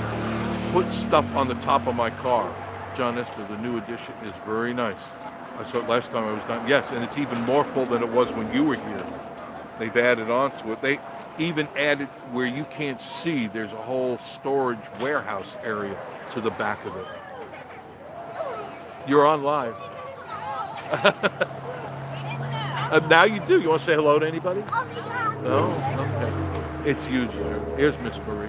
put stuff on the top of my car. John Esper, the new edition is very nice. I saw it last time I was down. Yes, and it's even more full than it was when you were here. They've added on to it. They even added where you can't see, there's a whole storage warehouse area to the back of it. You're on live. Now you do. You want to say hello to anybody? No? Okay. It's huge there. Here's Miss Marie.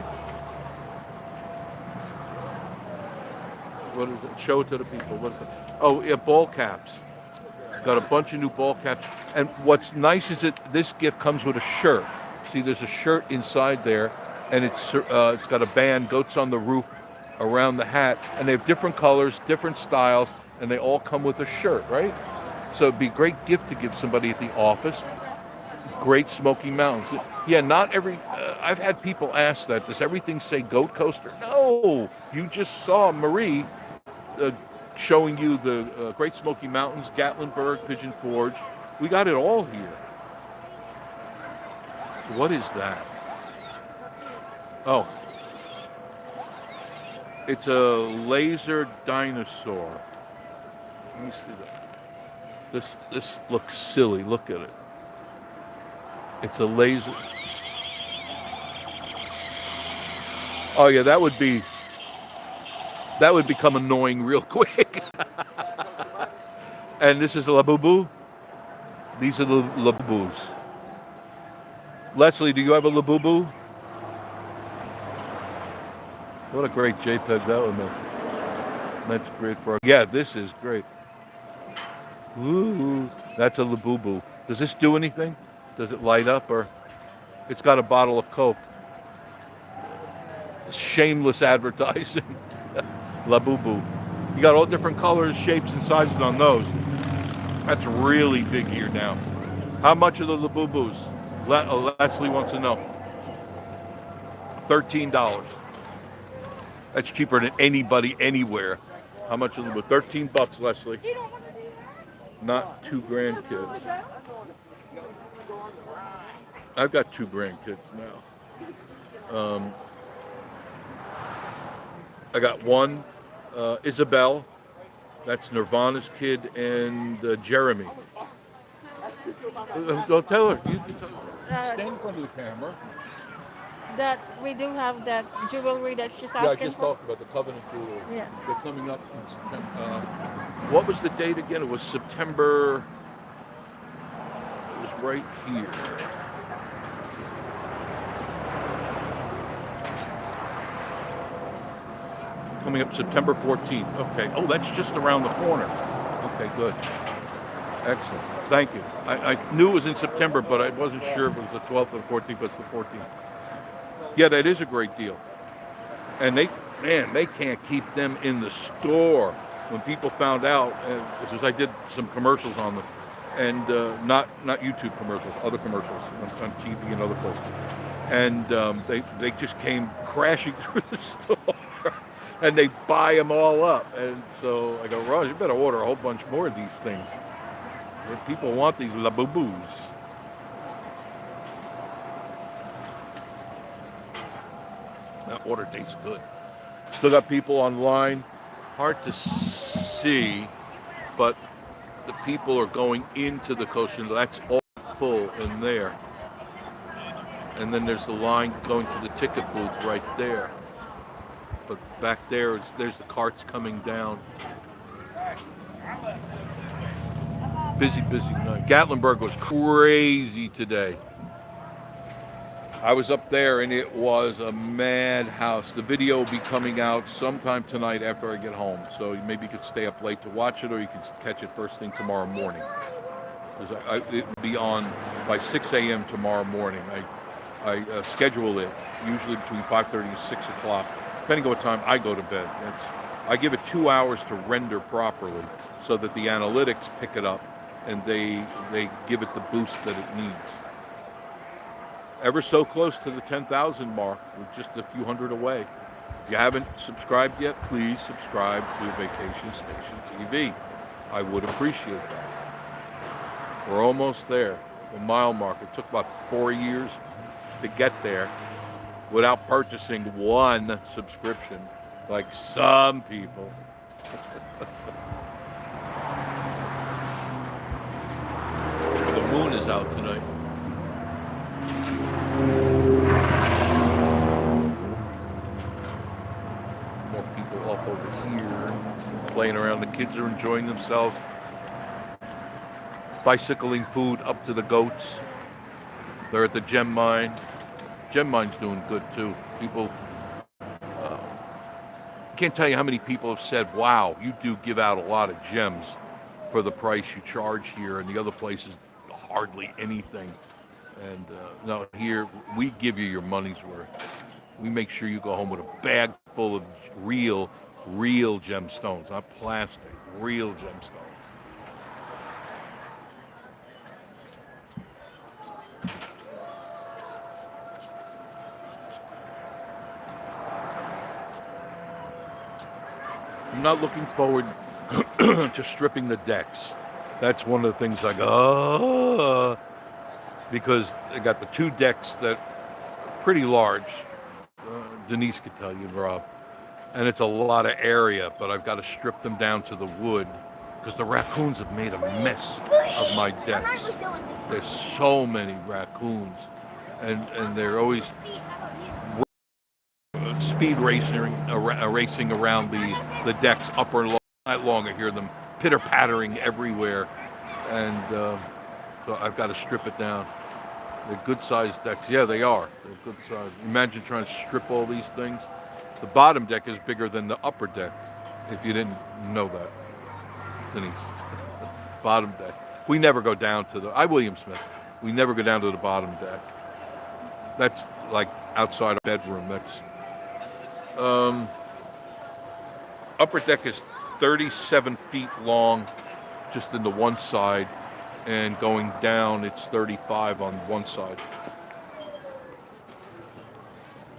What is it? Show it to the people. What is it? Oh, yeah, ball caps. Got a bunch of new ball caps. And what's nice is that this gift comes with a shirt. See, there's a shirt inside there, and it's got a band, goats on the roof, around the hat, and they have different colors, different styles, and they all come with a shirt, right? So it'd be a great gift to give somebody at the office. Great Smoky Mountains. Yeah, not every, I've had people ask that. Does everything say Goat Coaster? No, you just saw Marie showing you the Great Smoky Mountains, Gatlinburg, Pigeon Forge. We got it all here. What is that? Oh. It's a laser dinosaur. Let me see that. This looks silly. Look at it. It's a laser. Oh yeah, that would become annoying real quick. And this is a Labubu. These are the Labubus. Leslie, do you have a Labubu? What a great JPEG that would make. That's great for our... Yeah, this is great. Ooh, that's a Labubu. Does this do anything? Does it light up, or... It's got a bottle of Coke. Shameless advertising. Labubu. You got all different colors, shapes, and sizes on those. That's really big here now. How much are the Labubus? Leslie wants to know. $13. That's cheaper than anybody anywhere. How much is it? $13, Leslie. Not 2 grandkids. I've got 2 grandkids now. I got one, Isabel. That's Nirvana's kid, and Jeremy. Don't tell her. You tell her. Stand in front of the camera. That we do have that jewelry that she's Yeah, I asking just for. talked about the Covenant jewelry. Yeah. They're coming up in September. What was the date again? It was September. It was right here. Coming up September 14th. Okay. Oh, that's just around the corner. Okay, good. Excellent. Thank you. I knew it was in September, but I wasn't sure if it was the 12th or the 14th, but it's the 14th. Yeah, that is a great deal. And they can't keep them in the store. When people found out, because I did some commercials on them, and not YouTube commercials, other commercials on TV and other places. And they just came crashing through the store. And they buy them all up. And so I go, Raj, you better order a whole bunch more of these things. People want these Labubus. That order tastes good. Still got people online. Hard to see, but the people are going into the coaster. That's all full in there. And then there's the line going to the ticket booth right there. But back there's the carts coming down. Busy night. Gatlinburg was crazy today. I was up there and it was a madhouse. The video will be coming out sometime tonight after I get home. So maybe you could stay up late to watch it, or you can catch it first thing tomorrow morning. Because it will be on by 6 a.m. tomorrow morning. I schedule it usually between 5:30 and 6 o'clock, depending on what time I go to bed. I give it 2 hours to render properly so that the analytics pick it up and they give it the boost that it needs. Ever so close to the 10,000 mark. We're just a few hundred away. If you haven't subscribed yet, please subscribe to Vacation Station TV. I would appreciate that. We're almost there. The mile mark. It took about 4 years to get there without purchasing one subscription. Like some people. The moon is out tonight. More people off over here, playing around. The kids are enjoying themselves. Bicycling food up to the goats. They're at the gem mine. Gem mine's doing good too. People, can't tell you how many people have said, wow, you do give out a lot of gems for the price you charge here, and the other places hardly anything. And no, here we give you your money's worth. We make sure you go home with a bag full of real gemstones, not plastic, real gemstones. I'm not looking forward to stripping the decks. That's one of the things I go, because I got the two decks that are pretty large. Denise could tell you, Rob. And it's a lot of area, but I've got to strip them down to the wood because the raccoons have made a mess of my decks. There's so many raccoons, and they're always speed racing around the decks up or low. Night long, I hear them pitter-pattering everywhere, and so I've got to strip it down. They're good-sized decks. Yeah, they are. They're good size. Imagine trying to strip all these things. The bottom deck is bigger than the upper deck, if you didn't know that, Denise. Bottom deck. We never go down to the... William Smith. We never go down to the bottom deck. That's like outside our bedroom. That's... upper deck is 37 feet long, just in the one side, and going down it's 35 on one side.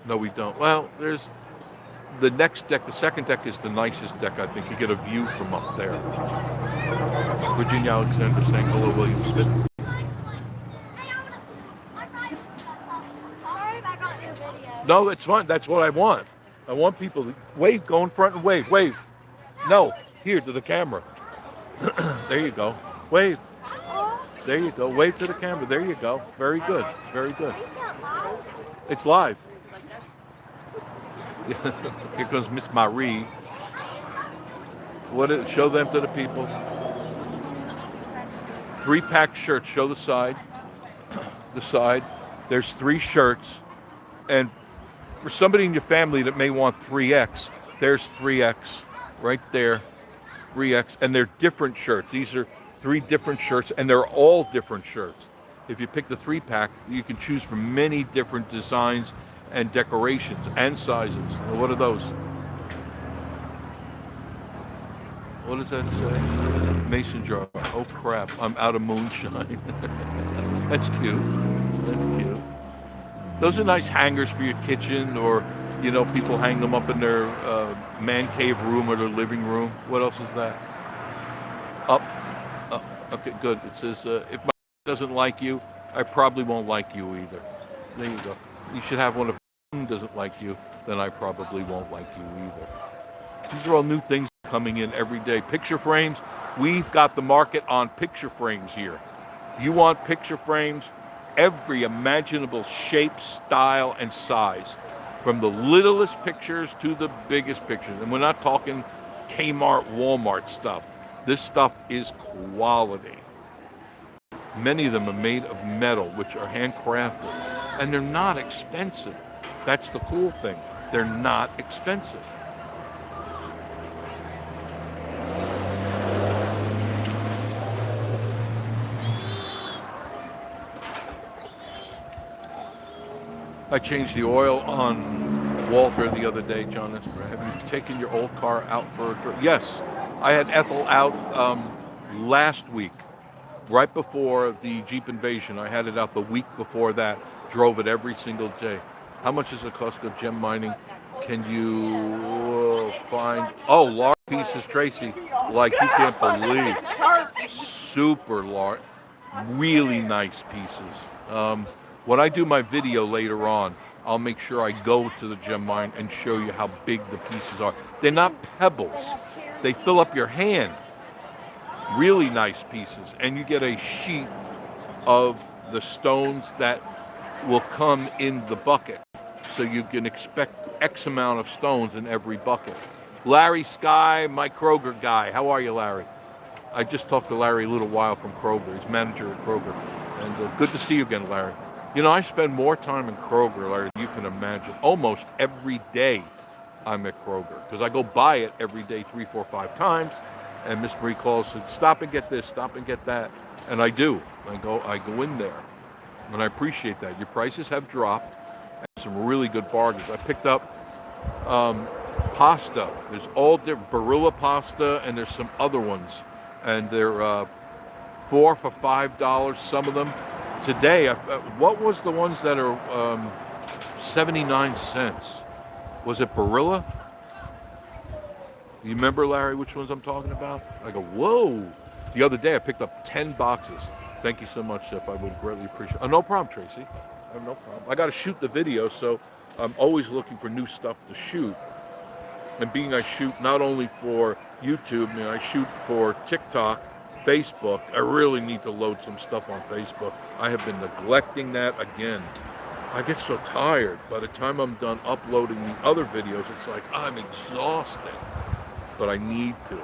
No, we don't. Well, there's the next deck. The second deck is the nicest deck, I think. You get a view from up there. Virginia Alexander saying hello, William Smith. No, that's fine. That's what I want. I want people to wave, go in front and wave. Wave. No, here to the camera. There you go. Wave. There you go. Wave to the camera. There you go. Very good. Very good. It's live. Here comes Miss Marie. Show them to the people. 3-pack shirts. Show the side. The side. There's 3 shirts. And for somebody in your family that may want 3X, there's 3X right there. 3X. And they're different shirts. These are 3 different shirts, and they're all different shirts. If you pick the 3-pack, you can choose from many different designs and decorations and sizes. Now, what are those? What does that say? Mason jar. Oh crap, I'm out of moonshine. That's cute. That's cute. Those are nice hangers for your kitchen, or people hang them up in their man cave room or their living room. What else is that? Up. Okay, good. It says, if my doesn't like you, I probably won't like you either. There you go. You should have one. If doesn't like you, then I probably won't like you either. These are all new things coming in every day. Picture frames. We've got the market on picture frames here. You want picture frames? Every imaginable shape, style, and size. From the littlest pictures to the biggest pictures. And we're not talking Kmart, Walmart stuff. This stuff is quality. Many of them are made of metal, which are handcrafted. And they're not expensive. That's the cool thing. They're not expensive. I changed the oil on Walter the other day, John. Have you taken your old car out for a trip? Yes. I had Ethel out last week, right before the Jeep invasion. I had it out the week before that. Drove it every single day. How much does it cost of gem mining? Can you find... Oh, large pieces, Tracy, like you can't believe. Super large. Really nice pieces. When I do my video later on, I'll make sure I go to the gem mine and show you how big the pieces are. They're not pebbles. They fill up your hand. Really nice pieces. And you get a sheet of the stones that will come in the bucket. So you can expect X amount of stones in every bucket. Larry Sky, my Kroger guy. How are you, Larry? I just talked to Larry a little while from Kroger. He's manager at Kroger. And good to see you again, Larry. You know, I spend more time in Kroger, Larry, than you can imagine. Almost every day I'm at Kroger because I go buy it every day 3, 4, 5 times. And Miss Marie calls and said, stop and get this, stop and get that. And I do. I go in there. And I appreciate that. Your prices have dropped. And some really good bargains. I picked up pasta. There's all different Barilla pasta, and there's some other ones. And they're 4 for $5, some of them. Today, what was the ones that are 79 cents? Was it Barilla? You remember, Larry, which ones I'm talking about? I go, whoa. The other day, I picked up 10 boxes. Thank you so much, Chef. I would greatly appreciate it. Oh, no problem, Tracy. I have no problem. I got to shoot the video, so I'm always looking for new stuff to shoot. And being I shoot not only for YouTube, I shoot for TikTok, Facebook. I really need to load some stuff on Facebook. I have been neglecting that again. I get so tired. By the time I'm done uploading the other videos, it's like I'm exhausted. But I need to.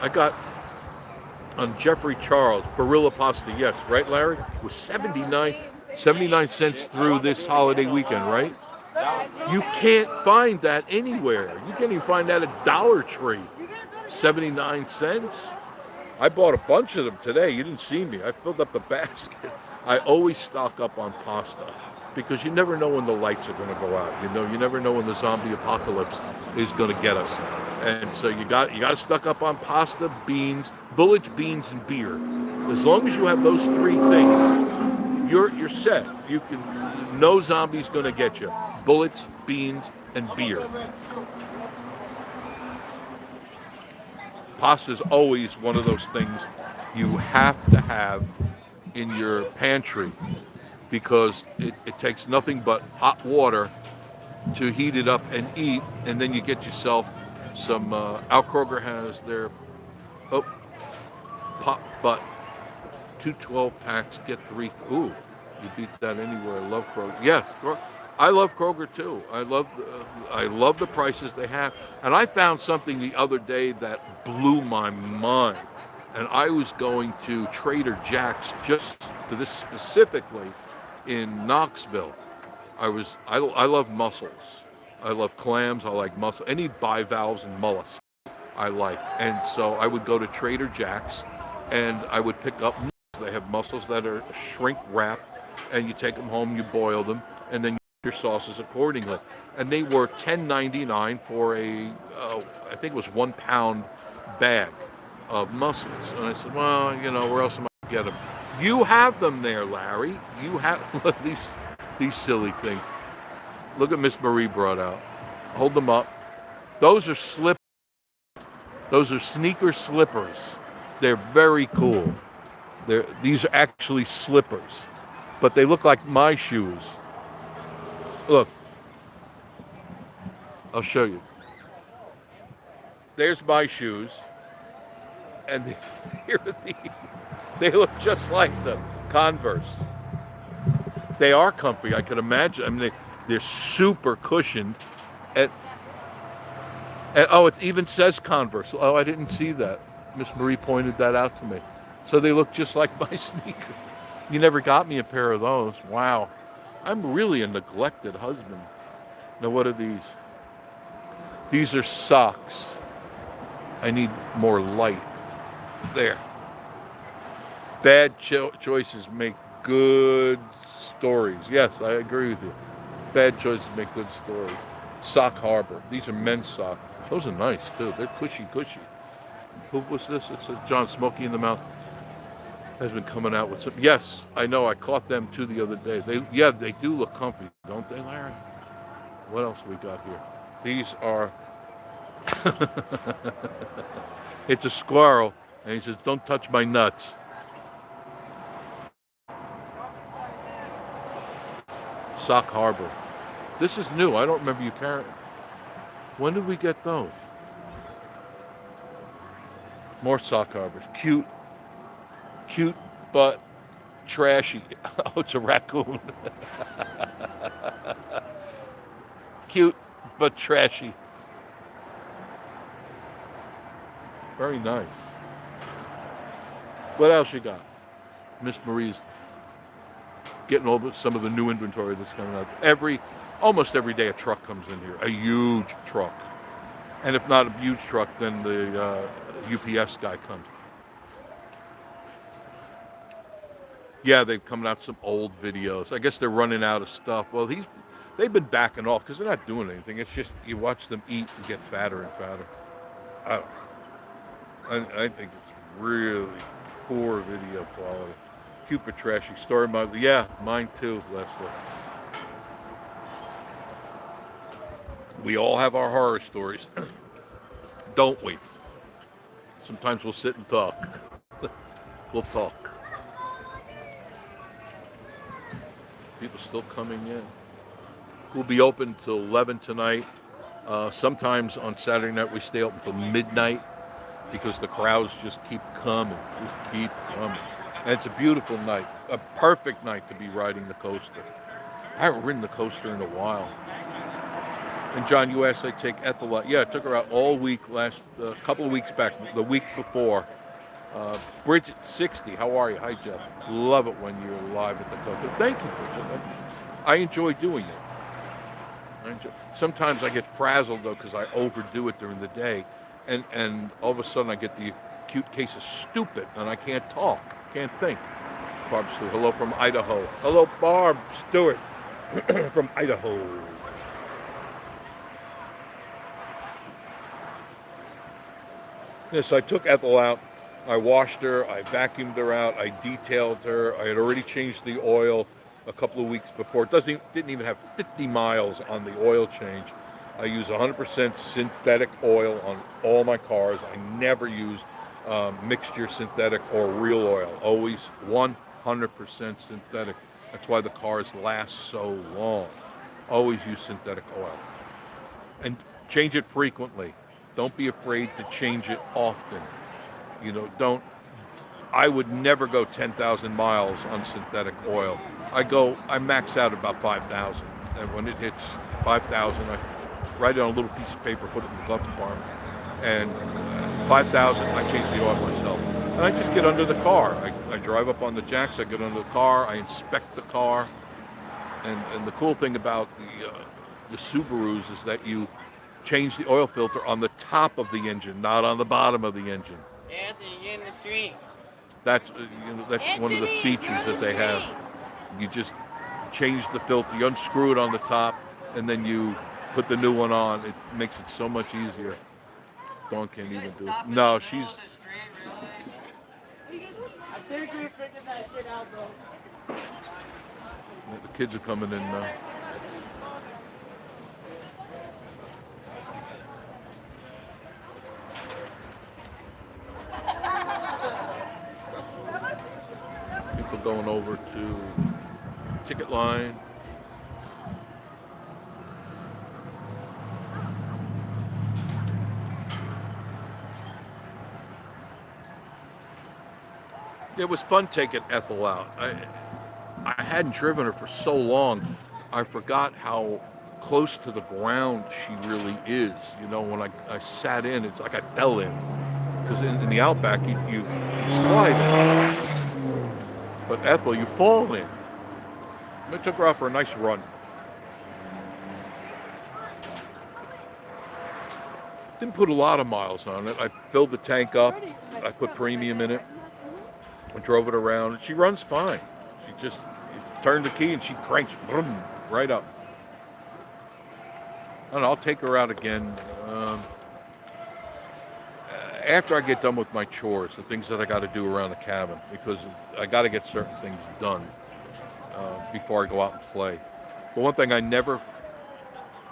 I got on Jeffrey Charles, Barilla pasta, yes, right, Larry? It was 79 cents through this holiday weekend, right? You can't find that anywhere. You can't even find that at Dollar Tree. 79 cents? I bought a bunch of them today. You didn't see me. I filled up the basket. I always stock up on pasta because you never know when the lights are going to go out. You never know when the zombie apocalypse is going to get us. And so you got to stock up on pasta, beans, bullets, beans, and beer. As long as you have those 3 things, you're set. No zombie's going to get you. Bullets, beans, and beer. Pasta is always one of those things you have to have in your pantry because it takes nothing but hot water to heat it up and eat, and then you get yourself some, Al Kroger has their, pop butt, 2 12-packs, get 3, ooh, you beat that anywhere. I love Kroger. Yes, I love Kroger too. I love the prices they have. And I found something the other day that blew my mind. And I was going to Trader Jack's just for this specifically in Knoxville. I love mussels. I love clams. I like mussels. Any bivalves and mollusks I like. And so I would go to Trader Jack's and I would pick up mussels. They have mussels that are shrink wrapped, and you take them home, you boil them, and then you your sauces accordingly. And they were $10.99 for I think it was 1 pound bag of mussels. And I said, well, where else am I going to get them? You have them there, Larry. You have these silly things. Look at Miss Marie brought out. Hold them up. Those are slippers. Those are sneaker slippers. They're very cool. These are actually slippers, but they look like my shoes. Look, I'll show you. There's my shoes, and here are these. They look just like the Converse. They are comfy, I can imagine. I mean, they're super cushioned. And oh, it even says Converse. Oh, I didn't see that. Miss Marie pointed that out to me. So they look just like my sneakers. You never got me a pair of those. Wow. I'm really a neglected husband. Now, what are these? These are socks. I need more light. There. Bad choices make good stories. Yes, I agree with you. Bad choices make good stories. Sock Harbor. These are men's socks. Those are nice, too. They're cushy. Who was this? It's John Smokey in the Mouth. Has been coming out with some. Yes, I know. I caught them too the other day. They do look comfy, don't they, Larry? What else we got here? These are. It's a squirrel, and he says, "Don't touch my nuts." Sock Harbor. This is new. I don't remember you carrying. When did we get those? More sock harbors. Cute, but trashy. Oh, it's a raccoon. Cute, but trashy. Very nice. What else you got? Miss Marie's getting some of the new inventory that's coming out. Almost every day a truck comes in here. A huge truck. And if not a huge truck, then the UPS guy comes. Yeah, they've come out some old videos. I guess they're running out of stuff. Well, they've been backing off because they're not doing anything. It's just you watch them eat and get fatter and fatter. I don't know. I think it's really poor video quality. Cute but trashy. Story yeah, mine too, Leslie. We all have our horror stories, don't we? Sometimes we'll sit and talk. We'll talk. People still coming in. We'll be open till 11 tonight. Sometimes on Saturday night we stay open till midnight because the crowds just keep coming. And it's a beautiful night. A perfect night to be riding the coaster. I haven't ridden the coaster in a while. And John, you asked I take Ethel out. Yeah, I took her out all week couple of weeks back, the week before. Bridget, 60, how are you? Hi, Jeff. Love it when you're live at the coaster. Thank you, Bridget. I enjoy doing it. Sometimes I get frazzled, though, because I overdo it during the day. And all of a sudden I get the acute case of stupid, and I can't talk, can't think. Barb Stewart, hello from Idaho. Hello, Barb Stewart from Idaho. Yes, I took Ethel out. I washed her. I vacuumed her out. I detailed her. I had already changed the oil a couple of weeks before. It didn't even have 50 miles on the oil change. I use 100% synthetic oil on all my cars. I never use mixture synthetic or real oil. Always 100% synthetic. That's why the cars last so long. Always use synthetic oil. And change it frequently. Don't be afraid to change it often. I would never go 10,000 miles on synthetic oil. I max out about 5,000. And when it hits 5,000, I write it on a little piece of paper, put it in the glove compartment. And 5,000, I change the oil myself. And I just get under the car. I drive up on the jacks, I get under the car, I inspect the car. And the cool thing about the Subarus is that you change the oil filter on the top of the engine, not on the bottom of the engine. Anthony, get in the street. That's one of the features that they have. You just change the filter, you unscrew it on the top, and then you put the new one on. It makes it so much easier. Dawn can't even do it. No, she's. I think we figured that shit out, bro. The kids are coming in now. People going over to ticket line. It was fun taking Ethel out. I hadn't driven her for so long. I forgot how close to the ground she really is. When I sat in, it's like I fell in. Because in the Outback, you slide in. But Ethel, you fall in. I took her out for a nice run. Didn't put a lot of miles on it. I filled the tank up. I put premium in it. I drove it around, and she runs fine. She just turned the key, and she cranks boom, right up. And I'll take her out again after I get done with my chores, the things that I got to do around the cabin, because I got to get certain things done before I go out and play. But one thing I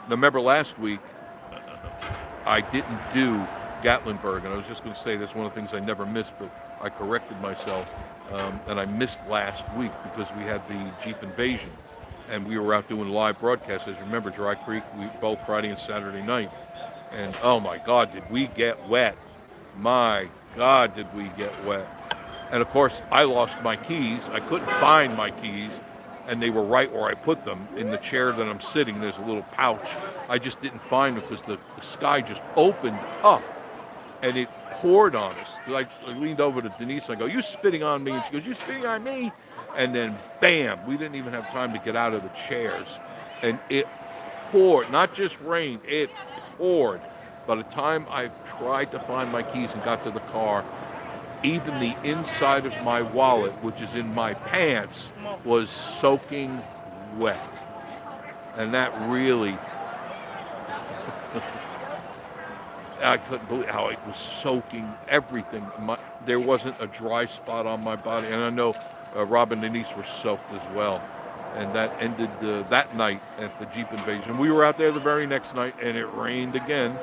remember last week, I didn't do Gatlinburg, and I was just going to say that's one of the things I never missed, but I corrected myself, and I missed last week because we had the Jeep Invasion and we were out doing live broadcasts. As you remember, Dry Creek, we both Friday and Saturday night. And oh my God, did we get wet. My God, did we get wet. And of course, I lost my keys. I couldn't find my keys, and they were right where I put them in the chair that I'm sitting. There's a little pouch. I just didn't find them because the sky just opened up, and it poured on us. I leaned over to Denise and I go, "You spitting on me?" And she goes, "You spitting on me?" And then, bam, we didn't even have time to get out of the chairs. And it poured, not just rain, it poured. By the time I tried to find my keys and got to the car, even the inside of my wallet, which is in my pants, was soaking wet. And that really, I couldn't believe how it was soaking everything. There wasn't a dry spot on my body. And I know Rob and Denise were soaked as well. And that ended that night at the Jeep Invasion. We were out there the very next night, and it rained again.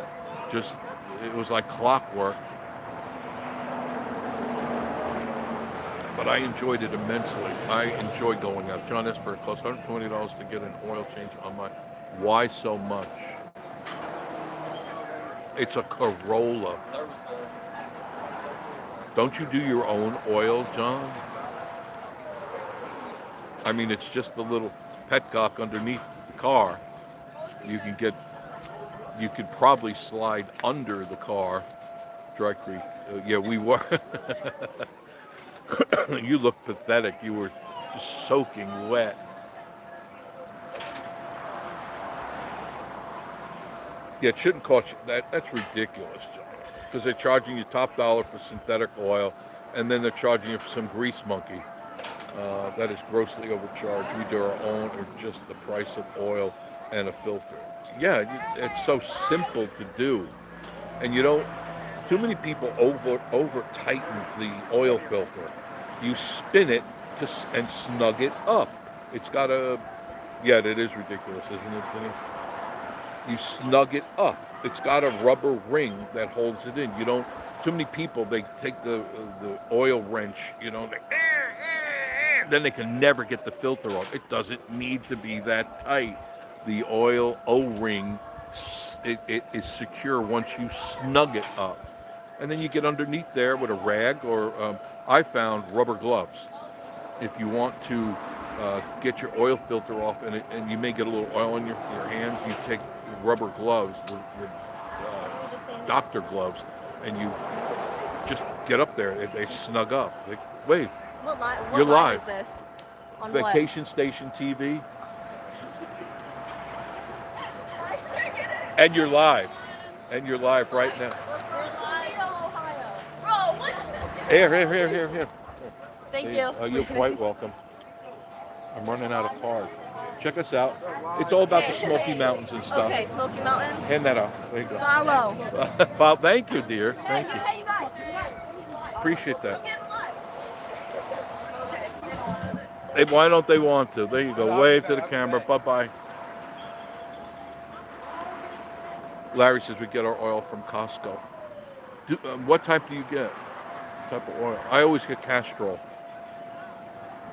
It was like clockwork. But I enjoyed it immensely. I enjoy going out. John Esper, it costs $120 to get an oil change on my. Why so much? It's a Corolla. Don't you do your own oil, John? I mean, it's just the little petcock underneath the car. You could probably slide under the car. Dry Creek. Yeah, we were. You look pathetic. You were soaking wet. Yeah, it shouldn't cost you that. That's ridiculous, John. Because they're charging you top dollar for synthetic oil, and then they're charging you for some grease monkey. That is grossly overcharged. We do our own, or just the price of oil and a filter. Yeah, it's so simple to do, and you don't. Too many people over tighten the oil filter. You spin it and snug it up. It's got a. Yeah, it is ridiculous, isn't it, Denise? You snug it up. It's got a rubber ring that holds it in. You don't. Too many people, they take the oil wrench, then they can never get the filter off. It doesn't need to be that tight. The oil O-ring, it is secure once you snug it up. And then you get underneath there with a rag, or I found rubber gloves. If you want to get your oil filter off, and you may get a little oil in your hands, you take rubber gloves, with doctor gloves, and you just get up there. They snug up. Wait, you're live. Is this? On Vacation Station TV. And you're live. And you're live right now. Here. Thank you. You're quite welcome. I'm running out of cards. Check us out. It's all about the Smoky Mountains and stuff. Okay, Smoky Mountains. Hand that out. There you go. Follow. Thank you, dear. Thank you. Hey, you guys. Appreciate that. Hey, why don't they want to? There you go. Wave to the camera. Bye-bye. Larry says we get our oil from Costco. What type do you get? What type of oil? I always get Castrol.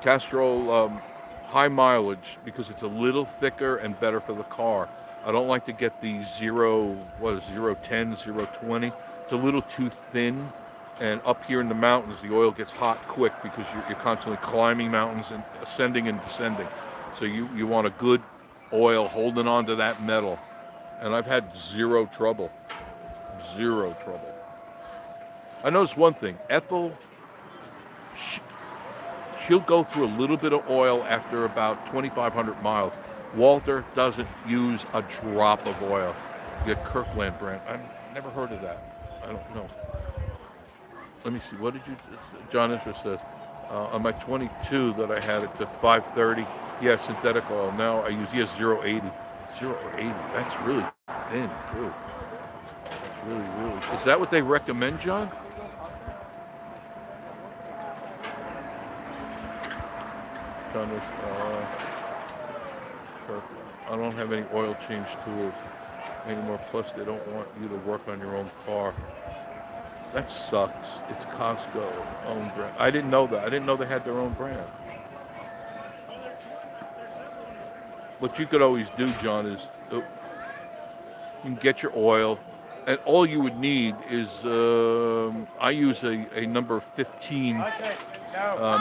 Castrol, high mileage, because it's a little thicker and better for the car. I don't like to get the 010, 020. It's a little too thin. And up here in the mountains, the oil gets hot quick because you're constantly climbing mountains and ascending and descending. So you want a good oil holding on to that metal. And I've had zero trouble. Zero trouble. I noticed one thing. Ethel, she'll go through a little bit of oil after about 2,500 miles. Walter doesn't use a drop of oil. You get Kirkland brand. I've never heard of that. I don't know. Let me see. What did you? John Esper says on my 22 that I had, it took 530. Yeah, synthetic oil. Now I use 080. 080. That's really thin too. It's really. Is that what they recommend, John? John is. I don't have any oil change tools anymore. Plus, they don't want you to work on your own car. That sucks. It's Costco own brand. I didn't know that. I didn't know they had their own brand. what you could always do, John, is you can get your oil, and all you would need is I use a number 15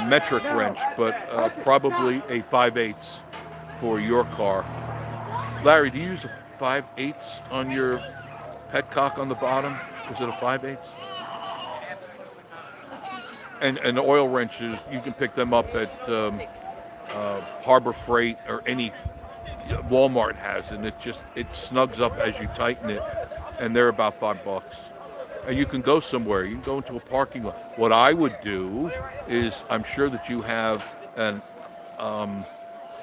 metric wrench, but probably a 5/8 for your car. Larry, do you use a 5/8 on your petcock on the bottom? Is it a 5/8? And the oil wrenches, you can pick them up at Harbor Freight or any Walmart has, and it snugs up as you tighten it, and they're about $5. And you can go somewhere. You can go into a parking lot. What I would do is, I'm sure that you have an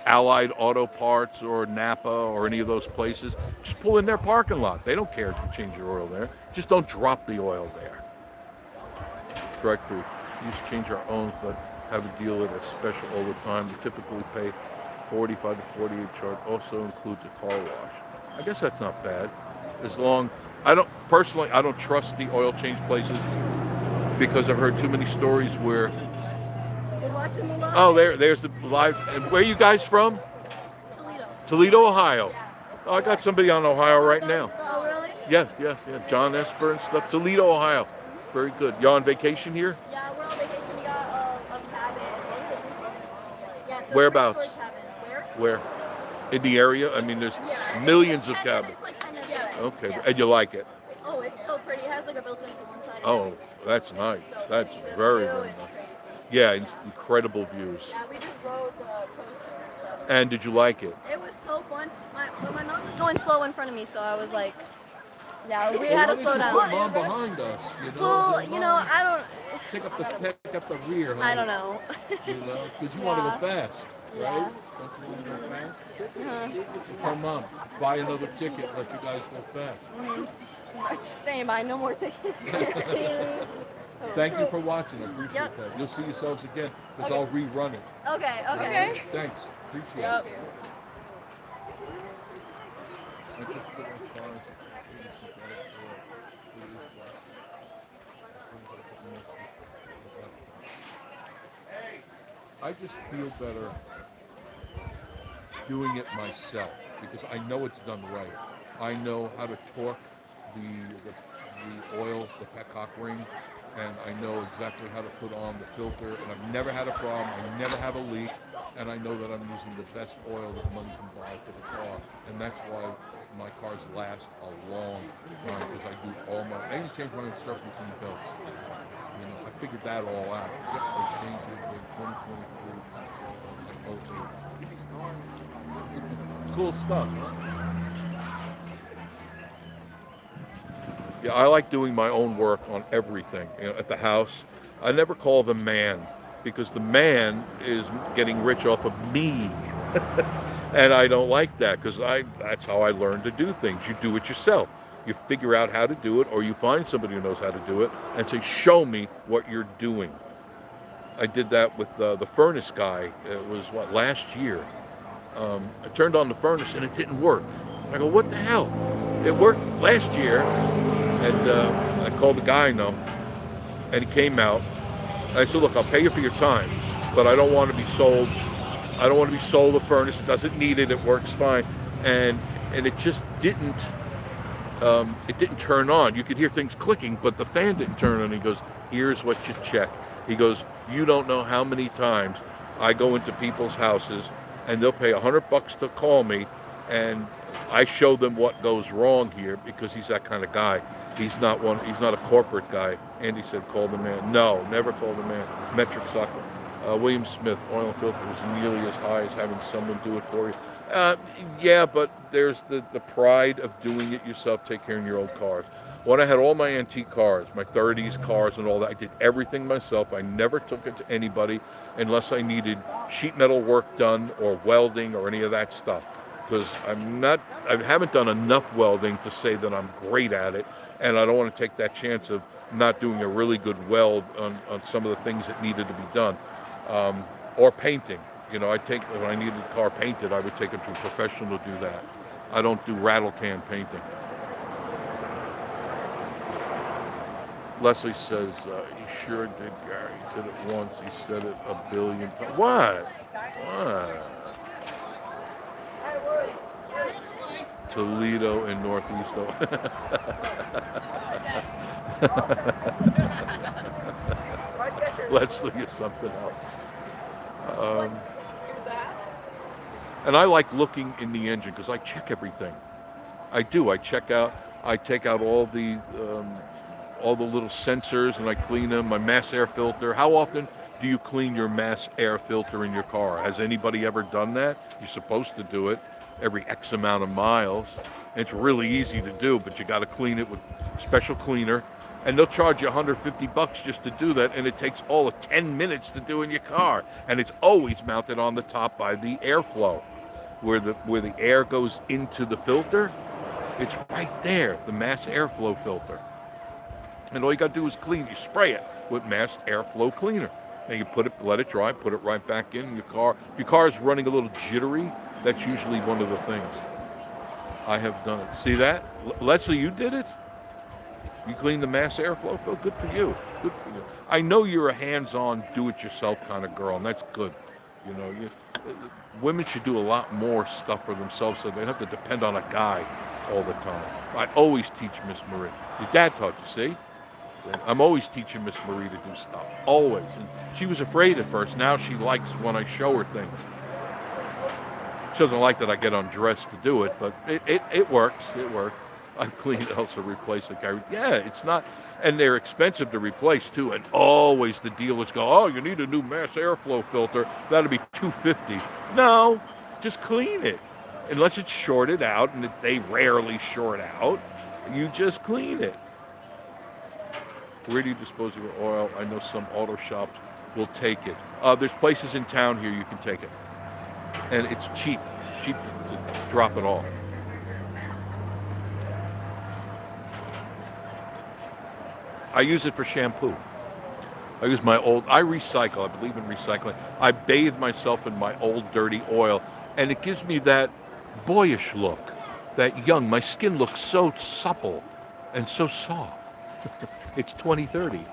Allied Auto Parts or Napa or any of those places. Just pull in their parking lot. They don't care if you change your oil there. Just don't drop the oil there. Correct, we used to change our own, but have a deal at a special all the time. We typically pay 45 to 48 charge. Also includes a car wash. I guess that's not bad. As long, I don't trust the oil change places because I've heard too many stories where, We're watching the live. oh, there's the live. And where are you guys from? Toledo. Toledo, Ohio. Yeah. Oh, I got somebody on Ohio right now. Oh, really? Yeah. John Esper and stuff. Toledo, Ohio. Very good. You on vacation here? Yeah, we're on vacation. We got a cabin. What is it? Yeah, it's a Whereabouts? three-story cabin. Where? Where? In the area? I mean, there's Yeah. millions of It's cabins. like 10 minutes away. Okay, Yeah. and you like it? Oh, it's so pretty. It has like a built-in to one side. and Oh, everything. that's nice. So That's pretty. The very, view very is nice. crazy. Yeah, incredible views. Yeah, we just rode the coaster and stuff. And did you like it? It was so fun. But my mom was going slow in front of me, so I was like, yeah, we Well, had why to didn't slow you down. put Mom behind us? Well, Then you know, Mom I don't. take up the rear. I don't know. You know, because you want to Yeah. go fast, right? Yeah. Don't you want to go fast? Uh-huh. So tell Mom, buy another ticket, let you guys go fast. Staying by, no more tickets. Thank you for watching. I appreciate Yep. that. You'll see yourselves again because I'll rerun it. Okay. Thanks. Appreciate Yep. it. I just put on cars. I just feel better doing it myself because I know it's done right. I know how to torque the oil, the petcock ring, and I know exactly how to put on the filter, and I've never had a problem. I never have a leak, and I know that I'm using the best oil that money can buy for the car, and that's why my cars last a long time because I do I even change my serpentine belts. You know, I figured that all out. Yep, they changed it in 2023. Cool stuff. Yeah, I like doing my own work on everything. You know, at the house, I never call the man because the man is getting rich off of me. And I don't like that because that's how I learned to do things. You do it yourself. You figure out how to do it, or you find somebody who knows how to do it and say, show me what you're doing. I did that with the furnace guy. It was, last year. I turned on the furnace and it didn't work. I go, what the hell? It worked last year. And I called the guy, and he came out. And I said, look, I'll pay you for your time, but I don't want to be sold. I don't want to be sold a furnace. It doesn't need it. It works fine. And it just didn't. It didn't turn on. You could hear things clicking, but the fan didn't turn on. He goes, here's what you check. He goes, you don't know how many times I go into people's houses and they'll pay $100 to call me, and I show them what goes wrong here because he's that kind of guy. He's not a corporate guy. Andy said, call the man. No, never call the man. Metric sucker. William Smith, oil and filter is nearly as high as having someone do it for you. Yeah, but there's the pride of doing it yourself, take care of your old cars. When I had all my antique cars, my 30s cars and all that, I did everything myself. I never took it to anybody unless I needed sheet metal work done or welding or any of that stuff. Because I haven't done enough welding to say that I'm great at it, and I don't want to take that chance of not doing a really good weld on some of the things that needed to be done. Or painting. You know, when I needed the car painted, I would take it to a professional to do that. I don't do rattle can painting. Leslie says, he sure did, Gary. He said it once, he said it a billion times. What? Toledo and Northeast. Let's look at something else. And I like looking in the engine because I check everything. I do. I take out all the little sensors and I clean them. My mass air filter. How often do you clean your mass air filter in your car? Has anybody ever done that? You're supposed to do it every X amount of miles. It's really easy to do, but you got to clean it with special cleaner. And they'll charge you $150 just to do that, and it takes all of 10 minutes to do in your car. And it's always mounted on the top by the airflow, where the air goes into the filter. It's right there, the mass airflow filter. And all you got to do is clean. You spray it with mass airflow cleaner, and you let it dry, put it right back in your car. If your car is running a little jittery, that's usually one of the things. I have done it. See that, Leslie? You did it. You cleaned the mass airflow filter. Good for you. Good for you. I know you're a hands-on, do-it-yourself kind of girl, and that's good. You know, women should do a lot more stuff for themselves, so they don't have to depend on a guy all the time. I always teach Miss Marie. Your dad taught you, see? I'm always teaching Miss Marie to do stuff. Always. And she was afraid at first. Now she likes when I show her things. She doesn't like that I get undressed to do it, but it works. It works. I've cleaned, also replaced the carrier. Yeah, it's not, and they're expensive to replace too. And always the dealers go, "Oh, you need a new mass airflow filter. That'll be $250." No, just clean it. Unless it's shorted out, and they rarely short out, you just clean it. Where do you dispose of your oil? I know some auto shops will take it. There's places in town here you can take it, and it's cheap to drop it off. I use it for shampoo. I recycle. I believe in recycling. I bathe myself in my old dirty oil, and it gives me that boyish look, that young. My skin looks so supple and so soft. It's 2030.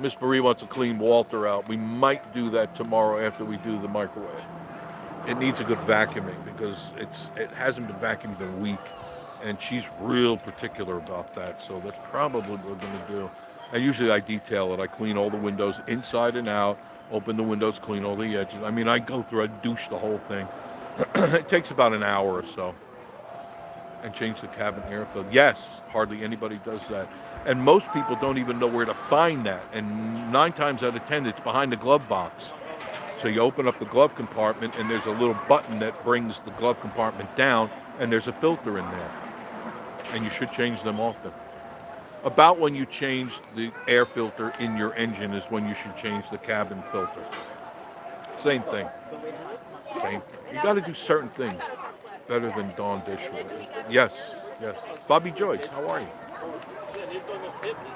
Miss Marie wants to clean Walter out. We might do that tomorrow after we do the microwave. It needs a good vacuuming because it hasn't been vacuumed in a week, and she's real particular about that. So that's probably what we're going to do. And usually I detail it. I clean all the windows inside and out, open the windows, clean all the edges. I mean, I go through, I douche the whole thing. It takes about an hour or so. And change the cabin air filter. Yes, hardly anybody does that. And most people don't even know where to find that. And 9 times out of 10, it's behind the glove box. So you open up the glove compartment, and there's a little button that brings the glove compartment down, and there's a filter in there. And you should change them often. About when you change the air filter in your engine is when you should change the cabin filter. Same thing. Same thing. You got to do certain things better than Dawn dishwasher. Yes. Bobby Joyce, how are you?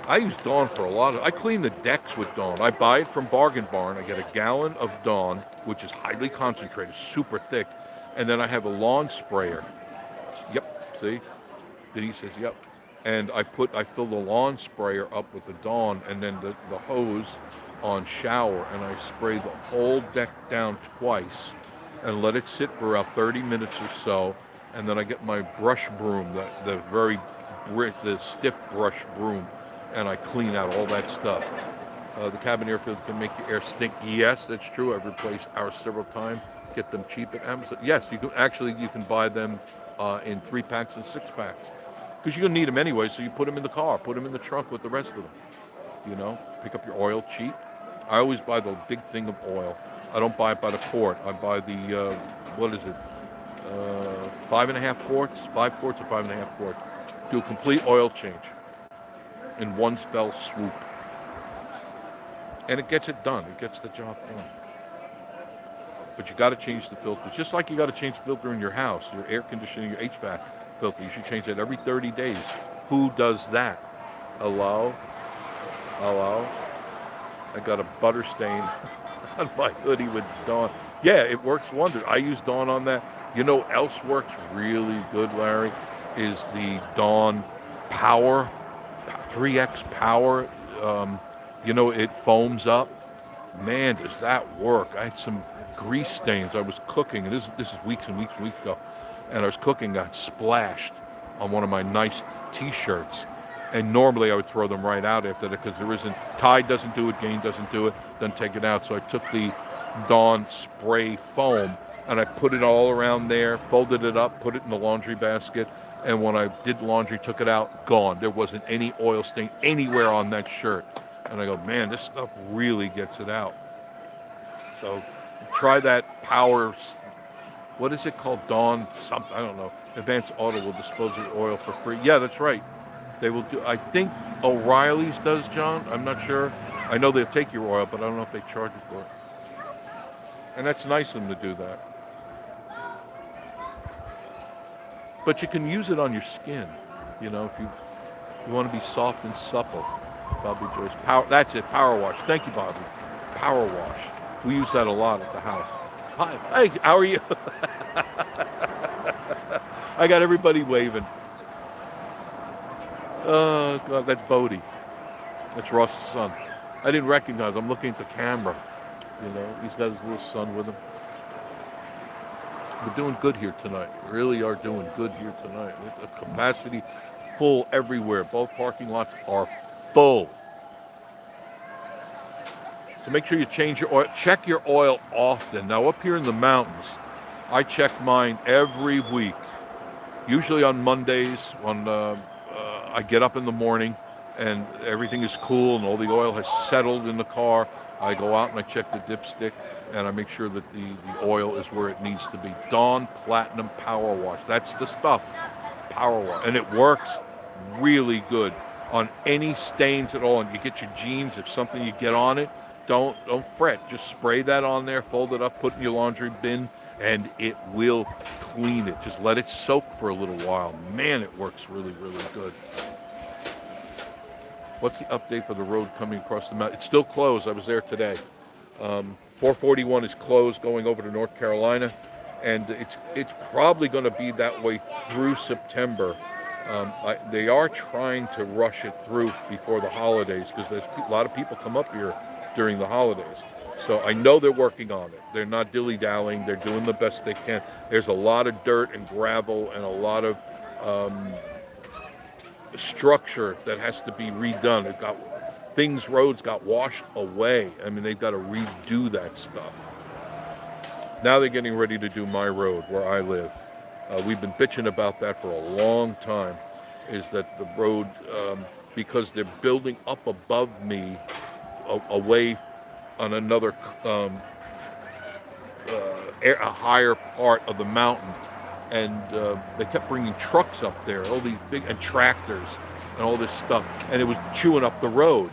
I use Dawn for a lot of. I clean the decks with Dawn. I buy it from Bargain Barn. I get a gallon of Dawn, which is highly concentrated, super thick, and then I have a lawn sprayer. Yep, see? Denise says yep. And I fill the lawn sprayer up with the Dawn, and then the hose on shower, and I spray the whole deck down twice, and let it sit for about 30 minutes or so, and then I get my brush broom, the stiff brush broom, and I clean out all that stuff. The cabin air filter can make your air stink. Yes, that's true. I've replaced ours several times. Get them cheap at Amazon. Yes, you can buy them in 3-packs and 6-packs. Because you're going to need them anyway, so you put them in the car, put them in the trunk with the rest of them. You know, pick up your oil cheap. I always buy the big thing of oil. I don't buy it by the quart. I buy the, 5.5 quarts? 5 quarts or 5.5 quarts. Do a complete oil change in one fell swoop. And it gets it done. It gets the job done. But you got to change the filters. Just like you got to change the filter in your house, your air conditioning, your HVAC filter. You should change that every 30 days. Who does that? Hello? I got a butter stain on my hoodie with Dawn. Yeah, it works wonders. I use Dawn on that. You know what else works really good, Larry, is the Dawn Power, 3X Power. it foams up. Man, does that work. I had some grease stains. I was cooking, and this is weeks and weeks and weeks ago, and I was cooking, got splashed on one of my nice T-shirts. And normally I would throw them right out after that because Tide doesn't do it, Gain doesn't do it, doesn't take it out. So I took the Dawn spray foam and I put it all around there, folded it up, put it in the laundry basket. And when I did laundry, took it out, gone. There wasn't any oil stain anywhere on that shirt. And I go, man, this stuff really gets it out. So try that Power, what is it called? Dawn something, I don't know. Advanced Auto will dispose of your oil for free. Yeah, that's right. They will do, I think O'Reilly's does, John. I'm not sure. I know they'll take your oil, but I don't know if they charge you for it. And that's nice of them to do that. But you can use it on your skin, if you want to be soft and supple. Bobby Joyce. That's it, Power Wash. Thank you, Bobby. Power Wash. We use that a lot at the house. Hi. Hey, how are you? I got everybody waving. Oh, God, that's Bodie. That's Ross's son. I didn't recognize him. I'm looking at the camera. He's got his little son with him. We're doing good here tonight. We really are doing good here tonight. It's a capacity full everywhere. Both parking lots are full. So make sure you change your oil. Check your oil often. Now, up here in the mountains, I check mine every week. Usually on Mondays when I get up in the morning and everything is cool and all the oil has settled in the car. I go out and I check the dipstick and I make sure that the oil is where it needs to be. Dawn Platinum Power Wash. That's the stuff. Power Wash. And it works really good on any stains at all. And you get your jeans, if something you get on it, don't fret. Just spray that on there, fold it up, put it in your laundry bin, and it will clean it. Just let it soak for a little while. Man, it works really, really good. What's the update for the road coming across the mountain? It's still closed. I was there today. 441 is closed going over to North Carolina, and it's probably going to be that way through September. They are trying to rush it through before the holidays because a lot of people come up here during the holidays. So I know they're working on it. They're not dilly-dallying. They're doing the best they can. There's a lot of dirt and gravel and a lot of structure that has to be redone. Roads got washed away. I mean, they've got to redo that stuff. Now they're getting ready to do my road where I live. We've been bitching about that for a long time, is that the road, because they're building up above me, away on another, a higher part of the mountain, and they kept bringing trucks up there, all these big, and tractors, and all this stuff, and it was chewing up the road.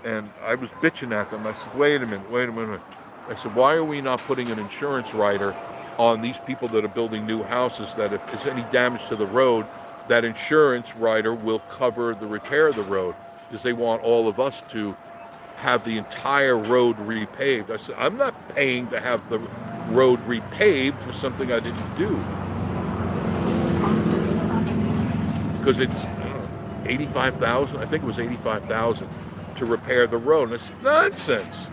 And I was bitching at them. I said, wait a minute. I said, why are we not putting an insurance rider on these people that are building new houses, that if there's any damage to the road, that insurance rider will cover the repair of the road, because they want all of us to have the entire road repaved. I said, I'm not paying to have the road repaved for something I didn't do. Because it's $85,000, I think it was $85,000 to repair the road. And it's nonsense.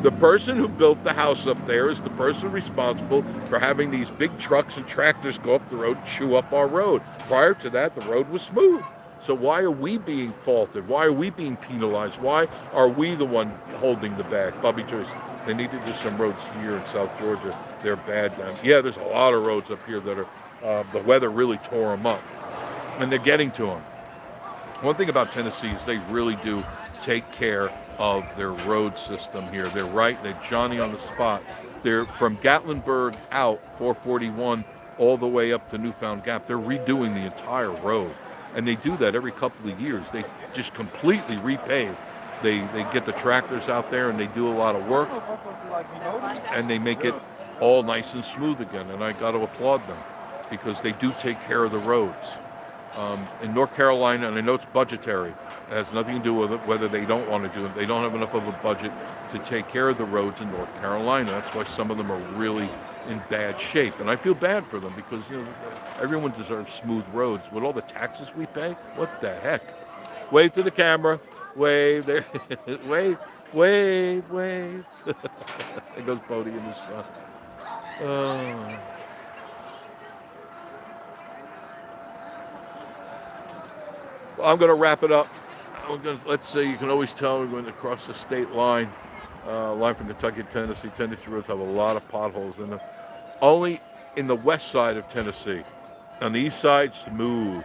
The person who built the house up there is the person responsible for having these big trucks and tractors go up the road, chew up our road. Prior to that, the road was smooth. So why are we being faulted? Why are we being penalized? Why are we the one holding the bag? Bobby Joyce, they need to do some roads here in South Georgia. They're bad down. Yeah, there's a lot of roads up here that are, the weather really tore them up. And they're getting to them. One thing about Tennessee is they really do take care of their road system here. They're Johnny on the spot. They're from Gatlinburg out, 441, all the way up to Newfound Gap. They're redoing the entire road. And they do that every couple of years. They just completely repave. They get the tractors out there and they do a lot of work. And they make it all nice and smooth again. And I got to applaud them because they do take care of the roads. In North Carolina, and I know it's budgetary, it has nothing to do with it, whether they don't want to do it. They don't have enough of a budget to take care of the roads in North Carolina. That's why some of them are really in bad shape. And I feel bad for them because everyone deserves smooth roads. With all the taxes we pay, what the heck? Wave to the camera. Wave there. Wave, wave, wave. There goes Bodie in the sun. Oh. Well, I'm going to wrap it up. Let's say you can always tell we're going to cross the state line. Line from Kentucky to Tennessee. Tennessee roads have a lot of potholes in them. Only in the west side of Tennessee. On the east side, smooth.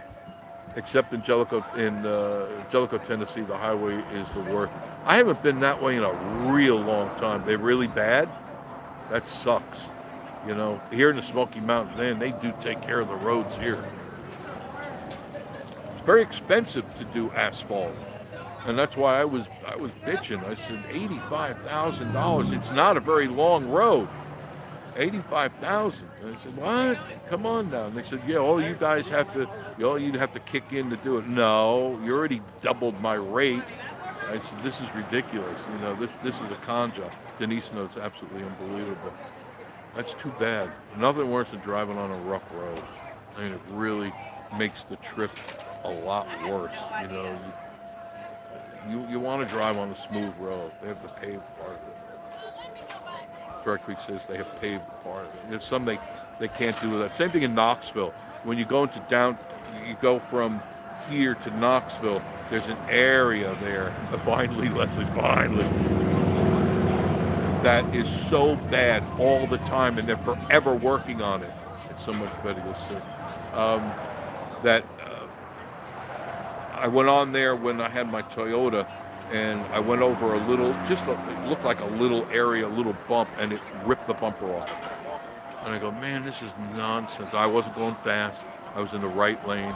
Except in Jellicoe, Tennessee, the highway is the worst. I haven't been that way in a real long time. They're really bad. That sucks. You know, here in the Smoky Mountains, man, they do take care of the roads here. It's very expensive to do asphalt. And that's why I was bitching. I said, $85,000. It's not a very long road. $85,000. And I said, what? Come on now. And they said, yeah, all you'd have to kick in to do it. No, you already doubled my rate. I said, this is ridiculous. You know, this is a con job. Denise knows it's absolutely unbelievable. That's too bad. Nothing worse than driving on a rough road. I mean, it really makes the trip a lot worse. You know, you want to drive on a smooth road. They have the paved part of it. Dry Creek says they have paved part of it. There's some they can't do that. Same thing in Knoxville. When you go you go from here to Knoxville, there's an area there. Finally, Leslie, finally. That is so bad all the time, and they're forever working on it. It's so much better to see. I went on there when I had my Toyota, and I went over it looked like a little area, a little bump, and it ripped the bumper off. And I go, man, this is nonsense. I wasn't going fast. I was in the right lane.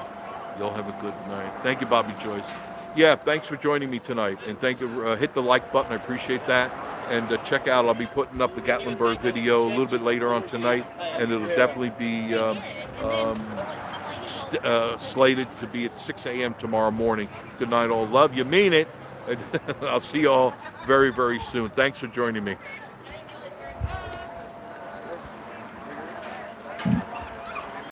Y'all have a good night. Thank you, Bobby Joyce. Yeah, thanks for joining me tonight, and thank you. Hit the like button. I appreciate that. And check out, I'll be putting up the Gatlinburg video a little bit later on tonight, and it'll definitely be slated to be at 6 a.m. tomorrow morning. Good night, all. Love you, mean it. And I'll see you all very, very soon. Thanks for joining me.